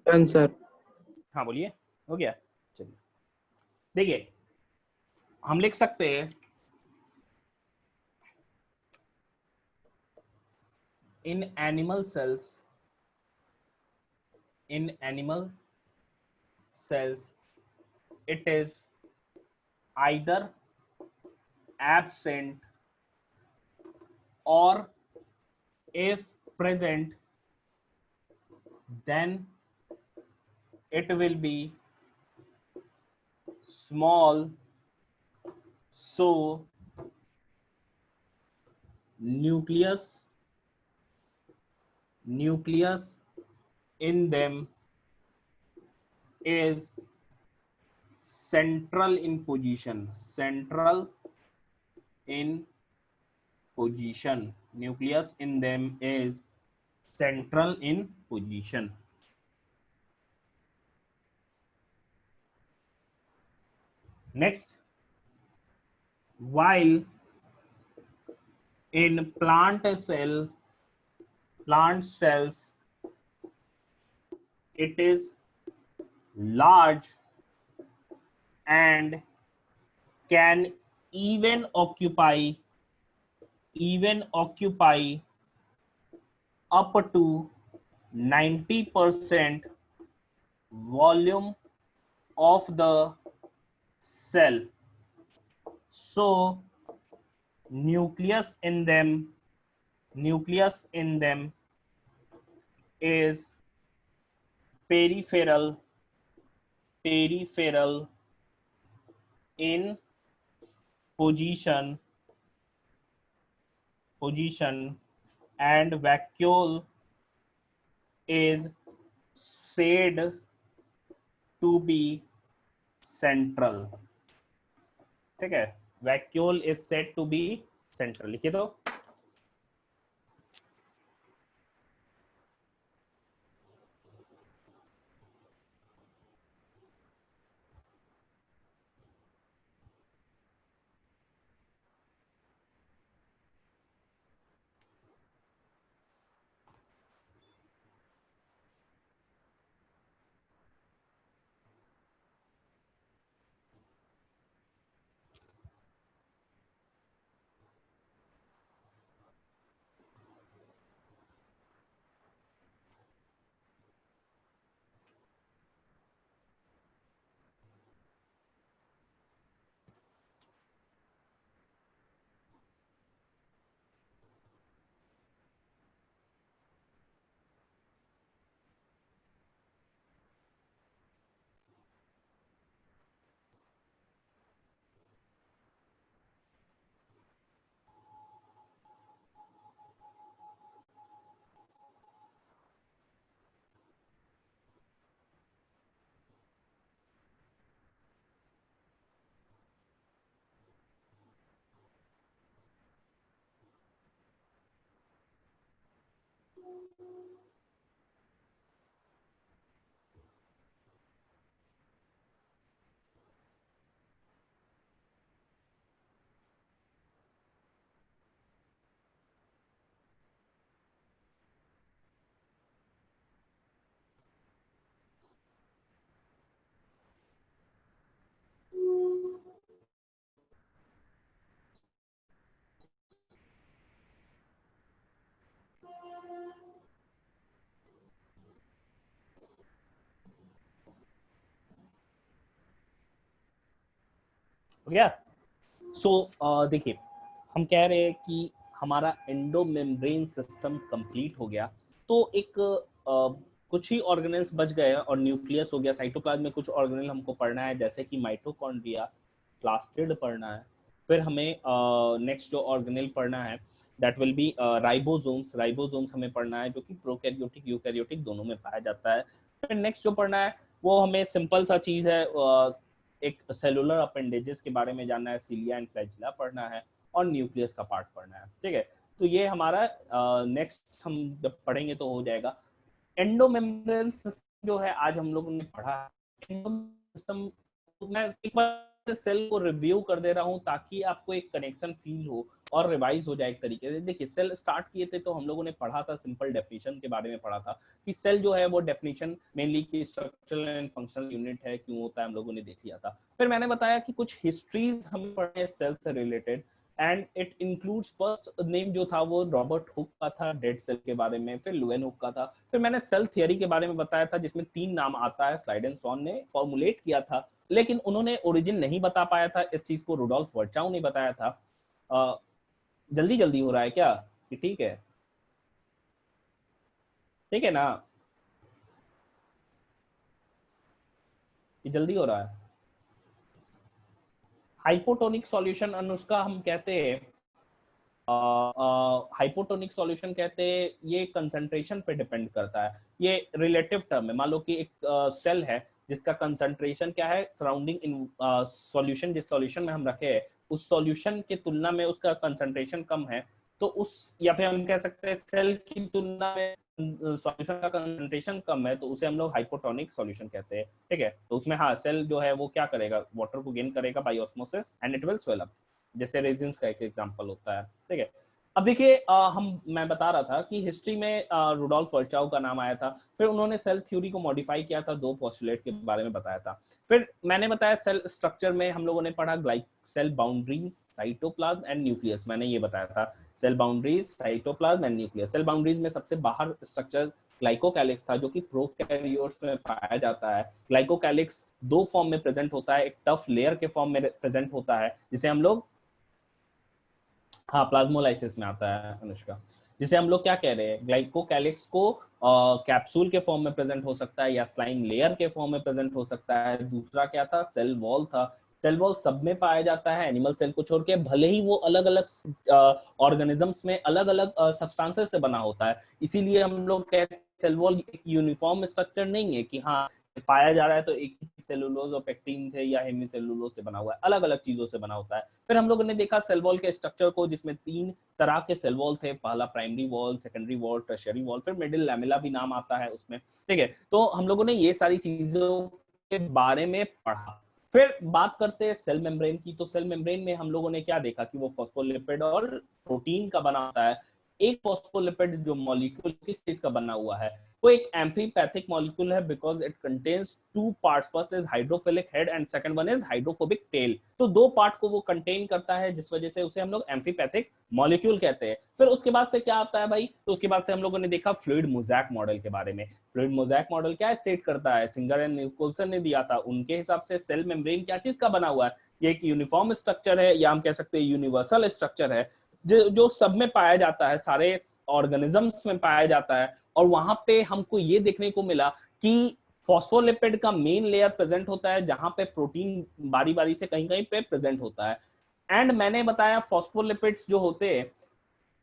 Speaker 2: Done sir.
Speaker 1: हाँ बोलिए, हो गया। चलिए देखिए हम लिख सकते हैं in animal cells it is either absent or if present then it will be small, so nucleus in them is central in position, nucleus in them is central in position. Next, while in plant cells it is large and can even occupy up to 90% volume of the cell. So nucleus in them is peripheral in position and vacuole is said to be central. ठीक है, vacuole is said to be central. लिखिए तो हो गया। सो देखिए, हम कह रहे हैं कि हमारा एंडोमेम्ब्रेन सिस्टम कंप्लीट हो गया, तो एक कुछ ही ऑर्गेनेल्स बच गए और न्यूक्लियस हो गया। साइटोप्लाज्म में कुछ ऑर्गेनेल हमको पढ़ना है, जैसे कि माइटोकॉन्ड्रिया, प्लास्टिड पढ़ना है। फिर हमें नेक्स्ट जो ऑर्गेनेल पढ़ना है दैट विल बी राइबोसोम्स हमें पढ़ना है, जो कि प्रोकैरियोटिक यूकैरियोटिक दोनों में पाया जाता है। फिर नेक्स्ट जो पढ़ना है वो हमें सिंपल सा चीज है, एक सेलुलर अपेंडेजेस के बारे में जानना है, सीलिया एंड फ्लैजिला पढ़ना है और न्यूक्लियस का पार्ट पढ़ना है। ठीक है, तो ये हमारा नेक्स्ट हम जब पढ़ेंगे तो हो जाएगा। एंडोमेम्ब्रेन सिस्टम जो है आज हम लोगों ने पढ़ा। सिस्टम मैं एक बार सेल को रिव्यू कर दे रहा हूं ताकि आपको एक कनेक्शन फील हो और रिवाइज हो जाए एक तरीके से। देखिए, सेल स्टार्ट किए थे तो हम लोगों ने पढ़ा था, सिंपल डेफिनेशन के बारे में पढ़ा था कि सेल जो है वो डेफिनेशन मेनली की स्ट्रक्चरल एंड फंक्शनल यूनिट है, क्यों होता है हम लोगों ने देख लिया था। फिर मैंने बताया कि कुछ हिस्ट्रीज हमें पढ़े हैं सेल से related, and it includes first name जो था वो रॉबर्ट हुक का था डेड सेल के बारे में, फिर लुएन हुक का था। फिर मैंने सेल थियरी के बारे में बताया था जिसमें 3 नाम आता है, स्लाइडेनसॉन ने फॉर्मुलेट किया था, लेकिन उन्होंने ओरिजिन नहीं बता पाया था, इस चीज को रुडोल्फ वर्चाउ ने बताया था। जल्दी जल्दी हो रहा है क्या कि ठीक है? ठीक है ना, ये जल्दी हो रहा है। हाइपोटोनिक सॉल्यूशन अनुष्का हम कहते हैं, हाइपोटोनिक सॉल्यूशन कहते हैं, ये कंसंट्रेशन पे डिपेंड करता है। ये रिलेटिव टर्म है। मान लो कि एक सेल है जिसका कंसंट्रेशन क्या है सराउंडिंग इन सॉल्यूशन, जिस सॉल्यूशन में हम रखे हैं उस सॉल्यूशन की तुलना में उसका कंसंट्रेशन कम है, तो उस, या फिर हम कह सकते हैं सेल की तुलना में सॉल्यूशन का कंसंट्रेशन कम है, तो उसे हम लोग हाइपोटोनिक सॉल्यूशन कहते हैं। ठीक है, तो उसमें हाँ सेल जो है वो क्या करेगा, वाटर को गेन करेगा by osmosis and it will swell up, जैसे रेजिन्स का एक एग्जांपल होता है। ठीक है, अब देखिए मैं बता रहा था कि हिस्ट्री में रुडोल्फ वर्चाउ का नाम आया था, फिर उन्होंने सेल थ्योरी को मॉडिफाई किया था, 2 पोस्टुलेट के बारे में बताया था। फिर मैंने बताया सेल स्ट्रक्चर में हम लोगों ने पढ़ा cell boundaries, cytoplasm and nucleus, मैंने ये बताया था cell boundaries, cytoplasm and nucleus. Cell boundaries में सबसे बाहर स्ट्रक्चर ग्लाइकोकैलिक्स था, जो कि प्रोकैरियोट्स में पाया जाता है। ग्लाइकोकैलिक्स 2 फॉर्म में प्रेजेंट होता है, एक टफ लेयर के फॉर्म में प्रेजेंट होता है जिसे हम लोग, हाँ प्लाज्मोलाइसिस में आता है अनुष्का, जिसे हम लोग क्या कह रहे हैं, ग्लाइकोकैलिक्स को कैप्सूल के फॉर्म में प्रेजेंट हो सकता है या स्लाइम लेयर के फॉर्म में प्रेजेंट हो सकता है। दूसरा क्या था, सेल वॉल था। सेल वॉल सब में पाया जाता है एनिमल सेल को छोड़ के, भले ही वो अलग अलग ऑर्गेनिजम्स में अलग अलग सब्सटेंसेस से बना होता है। इसीलिए हम लोग कहते हैं सेल वॉल एक यूनिफॉर्म स्ट्रक्चर नहीं है कि हाँ पाया जा रहा है तो एक ही सेलुलोज और पेक्टिन से या हेमीसेलुलोज से बना हुआ है, अलग अलग चीजों से बना होता है। फिर हम लोगों ने देखा सेल वॉल के स्ट्रक्चर को, जिसमें 3 तरह के सेल वॉल थे, पहला primary wall, secondary wall, tertiary wall, फिर मिडिल लैमेला भी नाम आता है उसमें, ठीक है। तो हम लोगों ने ये सारी चीजों के बारे में पढ़ा। फिर बात करते हैं सेल मेम्ब्रेन की। तो सेल मेम्ब्रेन में हम लोगों ने क्या देखा कि वो फॉस्फोलिपिड और प्रोटीन का बना होता है। एक फॉस्फोलिपिड जो मॉलिक्यूल किस चीज का बना हुआ है, वो एक एम्फीपैथिक मॉलिक्यूल है, because it contains 2 parts, first is hydrophilic head and second one is hydrophobic tell. तो 2 पार्ट को वो कंटेन करता है, जिस वजह से उसे हम लोग एम्फीपैथिक मॉलिक्यूल कहते हैं। फिर उसके बाद से क्या आता है भाई, तो उसके बाद से हम लोगों ने देखा फ्लूइड मोज़ैक मॉडल के बारे में। फ्लूइड मोज़ैक मॉडल क्या स्टेट करता है, सिंगर एंड निकोलसन ने दिया था। उनके हिसाब से सेल मेम्ब्रेन क्या चीज का बना हुआ है, ये एक यूनिफॉर्म स्ट्रक्चर है, या हम कह सकते हैं यूनिवर्सल स्ट्रक्चर है, जो सब में पाया जाता है, सारे ऑर्गेनिजम्स में पाया जाता है। और वहां पे हमको ये देखने को मिला कि फॉस्फोलिपिड का मेन लेयर प्रेजेंट होता है, जहां पे प्रोटीन बारी बारी से कहीं कहीं पे प्रेजेंट होता है। एंड मैंने बताया फॉस्फोलिपिड्स जो होते हैं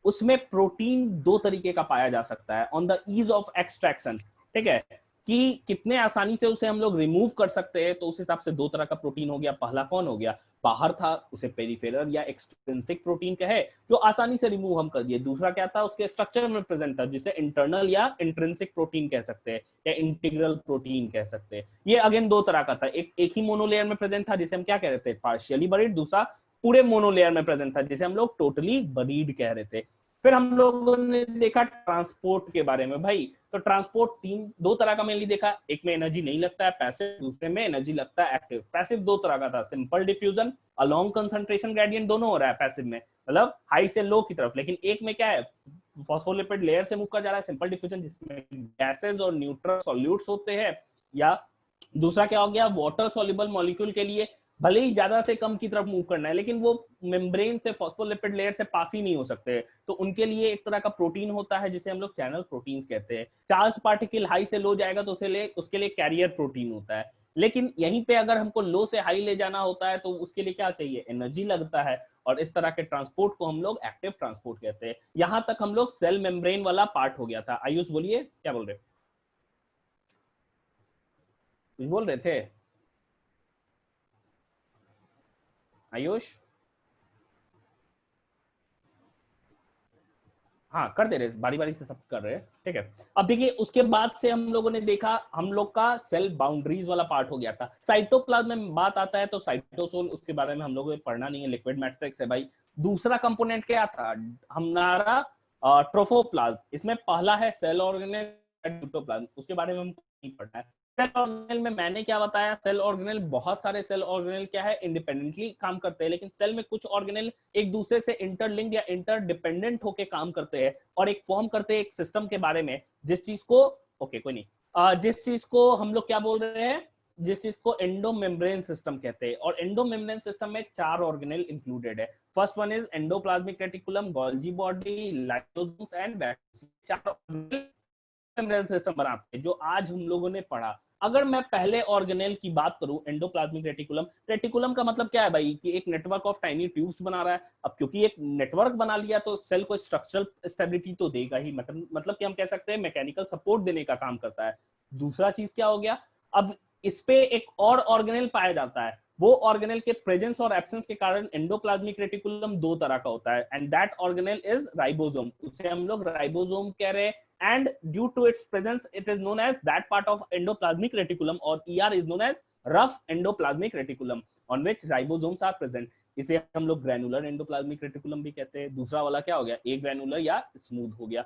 Speaker 1: उसमें प्रोटीन 2 तरीके का पाया जा सकता है, on the ease of extraction, ठीक है, कि कितने आसानी से उसे हम लोग रिमूव कर सकते हैं। तो उस हिसाब से 2 तरह का प्रोटीन हो गया। पहला कौन हो गया, बाहर था, उसे पेरिफेरल या एक्सट्रिंसिक प्रोटीन कहे, जो आसानी से रिमूव हम कर दिए। दूसरा क्या था, उसके स्ट्रक्चर में प्रेजेंट था, जिसे इंटरनल या इंट्रिंसिक प्रोटीन कह सकते हैं या इंटीग्रल प्रोटीन कह सकते हैं। ये अगेन 2 तरह का था, एक ही मोनोलेयर में प्रेजेंट था जिसे हम क्या कह रहे थे, पार्शियली बरीड। दूसरा पूरे मोनोलेयर में प्रेजेंट था जिसे हम लोग टोटली बरीड कह रहे थे। फिर हम लोगों ने देखा ट्रांसपोर्ट के बारे में भाई। तो ट्रांसपोर्ट 2 तरह का मेनली देखा, एक में एनर्जी नहीं लगता है पैसिव, दूसरे में एनर्जी लगता है एक्टिव। पैसिव 2 तरह का था, simple diffusion, along concentration gradient दोनों हो रहा है पैसिव में, मतलब हाई से लो की तरफ। लेकिन एक में क्या है, फॉस्फोलिपिड लेयर से मूव कर जा रहा है, सिंपल डिफ्यूजन, जिसमें गैसेस और न्यूट्रल सॉल्यूट्स होते हैं। या दूसरा क्या हो गया, वाटर सॉल्युबल मॉलिक्यूल के लिए भले ही ज्यादा से कम की तरफ मूव करना है, लेकिन वो मेम्ब्रेन से फॉस्फोलिपिड लेयर से पास ही नहीं हो सकते, तो उनके लिए एक तरह का प्रोटीन होता है जिसे हम लोग चैनल प्रोटीन्स कहते हैं। चार्ज पार्टिकल हाई से लो जाएगा तो उसके लिए कैरियर प्रोटीन होता है। लेकिन यहीं पे अगर हमको लो से हाई ले जाना होता है तो उसके लिए क्या चाहिए, एनर्जी लगता है। और इस तरह के ट्रांसपोर्ट को हम लोग एक्टिव ट्रांसपोर्ट कहते हैं। यहां तक हम लोग सेल मेम्ब्रेन वाला पार्ट हो गया था। आयुष बोलिए, क्या बोल रहे, कुछ बोल रहे थे आयुष? हाँ कर दे रहे, बारी बारी से सब कर रहे हैं, ठीक है। अब देखिए उसके बाद से हम लोगों ने देखा, हम लोग का सेल बाउंड्रीज वाला पार्ट हो गया था। साइटोप्लाज्म में बात आता है तो साइटोसोल, उसके बारे में हम लोगों को पढ़ना नहीं है, लिक्विड मैट्रिक्स है भाई। दूसरा कंपोनेंट क्या था हमारा, ट्रोफोप्लाज्म। इसमें पहला है सेल ऑर्गेनेल, ड्यूटोप्लाज्म, उसके बारे में हमको नहीं पढ़ना है। सेल ऑर्गेनेल में मैंने क्या बताया, सेल ऑर्गेनेल, बहुत सारे सेल ऑर्गेनेल क्या है, इंडिपेंडेंटली काम करते हैं, लेकिन सेल में कुछ ऑर्गेनेल एक दूसरे से इंटरलिंक या इंटरडिपेंडेंट होके काम करते हैं और एक फॉर्म करते हैं एक सिस्टम के बारे में, जिस चीज को, ओके कोई नहीं, जिस चीज को हम लोग क्या बोल रहे हैं, जिस चीज को एंडोमेम्ब्रेन सिस्टम कहते हैं। और एंडोमेम्ब्रेन सिस्टम में 4 ऑर्गेनेल इंक्लूडेड है। First one is endoplasmic reticulum, Golgi body, lysosomes and vacuoles. 4 membrane system बनाते हैं जो आज हम लोगों ने पढ़ा। अगर मैं पहले ऑर्गेनेल की बात करूं, एंडोप्लाज्मिक रेटिकुलम, रेटिकुलम का मतलब क्या है भाई, कि एक नेटवर्क ऑफ टाइनी ट्यूब्स बना रहा है। अब क्योंकि एक नेटवर्क बना लिया तो सेल को स्ट्रक्चरल स्टेबिलिटी तो देगा ही, मतलब कि हम कह सकते हैं मैकेनिकल सपोर्ट देने का काम करता है। दूसरा चीज क्या हो गया, अब इस पे एक और ऑर्गेनेल पाया जाता है, वो ऑर्गेनेल के प्रेजेंस और एब्सेंस के कारण एंडोप्लाज्मिक रेटिकुलम 2 तरह का होता है, and that organelle is ribosome. उसे हम लोग राइबोसोम कह रहे हैं। And due to its presence, it is known as that part of endoplasmic reticulum, or ER is known as rough endoplasmic reticulum, on which ribosomes are present. इसे हम लोग ग्रैनुलर एंडोप्लाज्मिक रेटिकुलम भी कहते हैं। दूसरा वाला क्या हो गया, ए ग्रैनुलर या स्मूथ हो गया।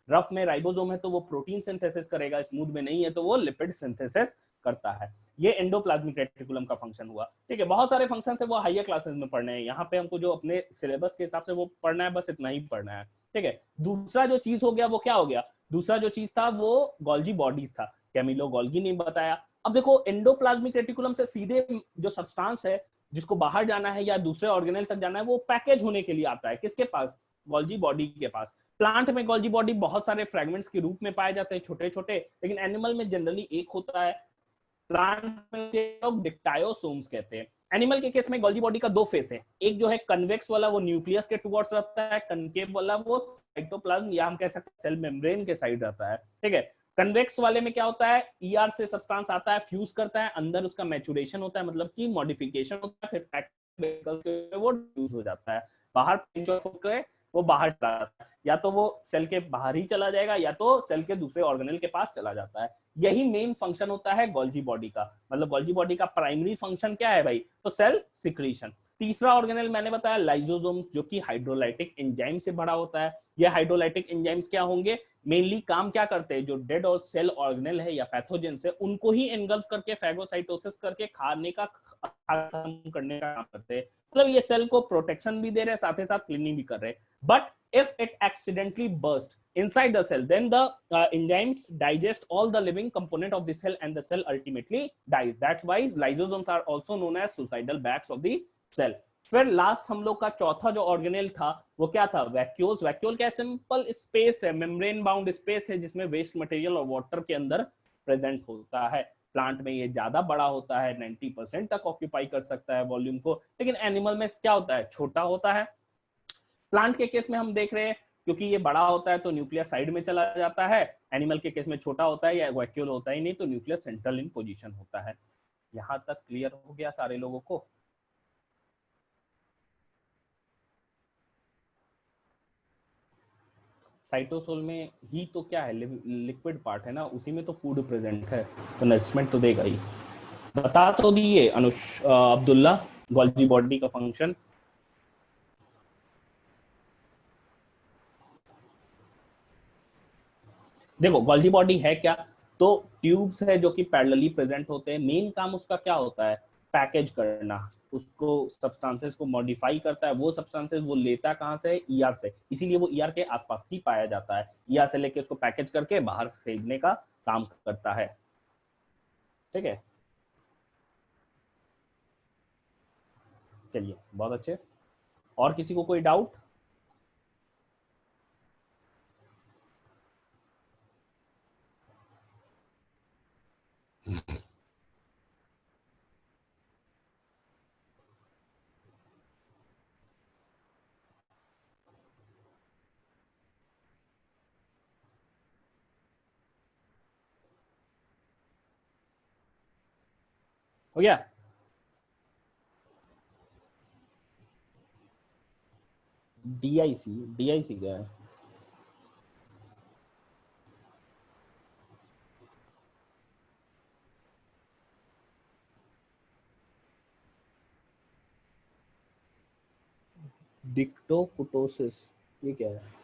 Speaker 1: रफ में राइबोसोम है तो वो प्रोटीन सिंथेसिस करेगा, स्मूथ में नहीं है तो वो लिपिड सिंथेसिस करता है। ये एंडोप्लाज्मिक रेटिकुलम का फंक्शन हुआ, ठीक है। बहुत सारे फंक्शन है वो हायर क्लासेस में पढ़ने हैं, यहाँ पे हमको जो अपने सिलेबस के हिसाब से वो पढ़ना है, बस इतना ही पढ़ना है, ठीक है। दूसरा जो चीज हो गया वो क्या हो गया, दूसरा जो चीज था वो गोल्जी बॉडीज था, कैमिलो गोल्गी ने बताया। अब देखो एंडोप्लाज्मिक रेटिकुलम से सीधे जो सब्सटेंस है जिसको बाहर जाना है या दूसरे ऑर्गेनेल तक जाना है, वो पैकेज होने के लिए आता है किसके पास, गोल्जी बॉडी के पास। प्लांट में गोल्जी बॉडी बहुत सारे फ्रेगमेंट्स के रूप में पाए जाते हैं, छोटे छोटे, लेकिन एनिमल में जनरली एक होता है। प्लांट में लोग डिक्टायोसोम्स कहते हैं। एनिमल के केस में गोल्जी बॉडी का दो फेस है, एक जो है कन्वेक्स वाला वो न्यूक्लियस के टुवर्ड्स रहता है, कनकेव वाला वो साइटोप्लाज्म या हम कह सकते हैं सेल मेम्ब्रेन के साइड रहता है। ठीक है, कन्वेक्स वाले में क्या होता है, ईआर से सब्सटेंस आता है, फ्यूज करता है, अंदर उसका मैचुरेशन होता है, मतलब कि मॉडिफिकेशन होता है, फिर वो यूज हो जाता है, बाहर पिंच ऑफ होकर वो बाहर चला जाता है, या तो वो सेल के बाहर ही चला जाएगा या तो सेल के दूसरे ऑर्गेनल के पास चला जाता है। यही मेन फंक्शन होता है गोल्जी बॉडी का। मतलब गोल्जी बॉडी का प्राइमरी फंक्शन क्या है भाई, तो सेल सिक्रीशन। तीसरा ऑर्गेनल मैंने बताया लाइसोसोम, जो कि हाइड्रोलाइटिक एंजाइम से बड़ा होता है। ये हाइड्रोलाइटिक एंजाइम्स क्या होंगे, मेनली काम क्या करते हैं, जो डेड और सेल ऑर्गेनल है या पैथोजेंस है उनको ही एनगल्फ करके फैगोसाइटोसिस करके खाने का खत्म करने का काम करते हैं। मतलब ये सेल को प्रोटेक्शन भी दे रहे हैं, साथ ही साथ क्लीनिंग भी कर रहे हैं। But if it accidentally burst inside the cell, then the enzymes digest all the living component of the cell and the cell ultimately dies. That's why lysosomes are also known as suicidal bags of the cell. फिर लास्ट हम लोग का चौथा जो ऑर्गेनेल था वो क्या था, वैक्यूल्स। वैक्यूल क्या सिंपल स्पेस है, मेम्ब्रेन बाउंड स्पेस है, जिसमें वेस्ट मटेरियल और वाटर के अंदर प्रेजेंट होता है। प्लांट में ये ज्यादा बड़ा होता है, 90% तक ऑक्यूपाई कर सकता है वॉल्यूम को, लेकिन एनिमल में क्या होता है, छोटा होता है। प्लांट के केस में हम देख रहे हैं क्योंकि ये बड़ा होता है तो न्यूक्लियस साइड में चला जाता है, एनिमल के केस में छोटा होता है या वैक्यूल होता ही नहीं तो न्यूक्लियस सेंट्रल इन पोजीशन होता है। यहां तक क्लियर हो गया सारे लोगों को? साइटोसोल में ही तो क्या है, लिक्विड पार्ट है ना, उसी में तो फूड प्रेजेंट है, तो नरिशमेंट तो देगा ही। बता तो दिए अब्दुल्ला गोल्जी बॉडी का फंक्शन। देखो गोल्जी बॉडी है क्या, तो ट्यूब्स है जो कि पैरेलली प्रेजेंट होते हैं। मेन काम उसका क्या होता है, पैकेज करना, उसको सब्सटेंसेस को मॉडिफाई करता है। वो सब्सटेंसेस वो लेता है कहां से, ईआर से, इसीलिए वो ईआर के आसपास ही पाया जाता है। ईआर से लेके उसको पैकेज करके बाहर फेंकने का काम करता है। ठीक है, चलिए बहुत अच्छे। और किसी को कोई डाउट? हो गया? डीआईसी, डीआईसी क्या है? डिक्टोकुटोसिस, ये क्या है?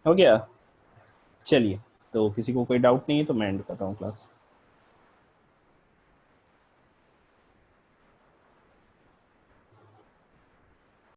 Speaker 1: हो गया, चलिए। तो किसी को कोई डाउट नहीं है तो मैं एंड कर रहा हूँ क्लास।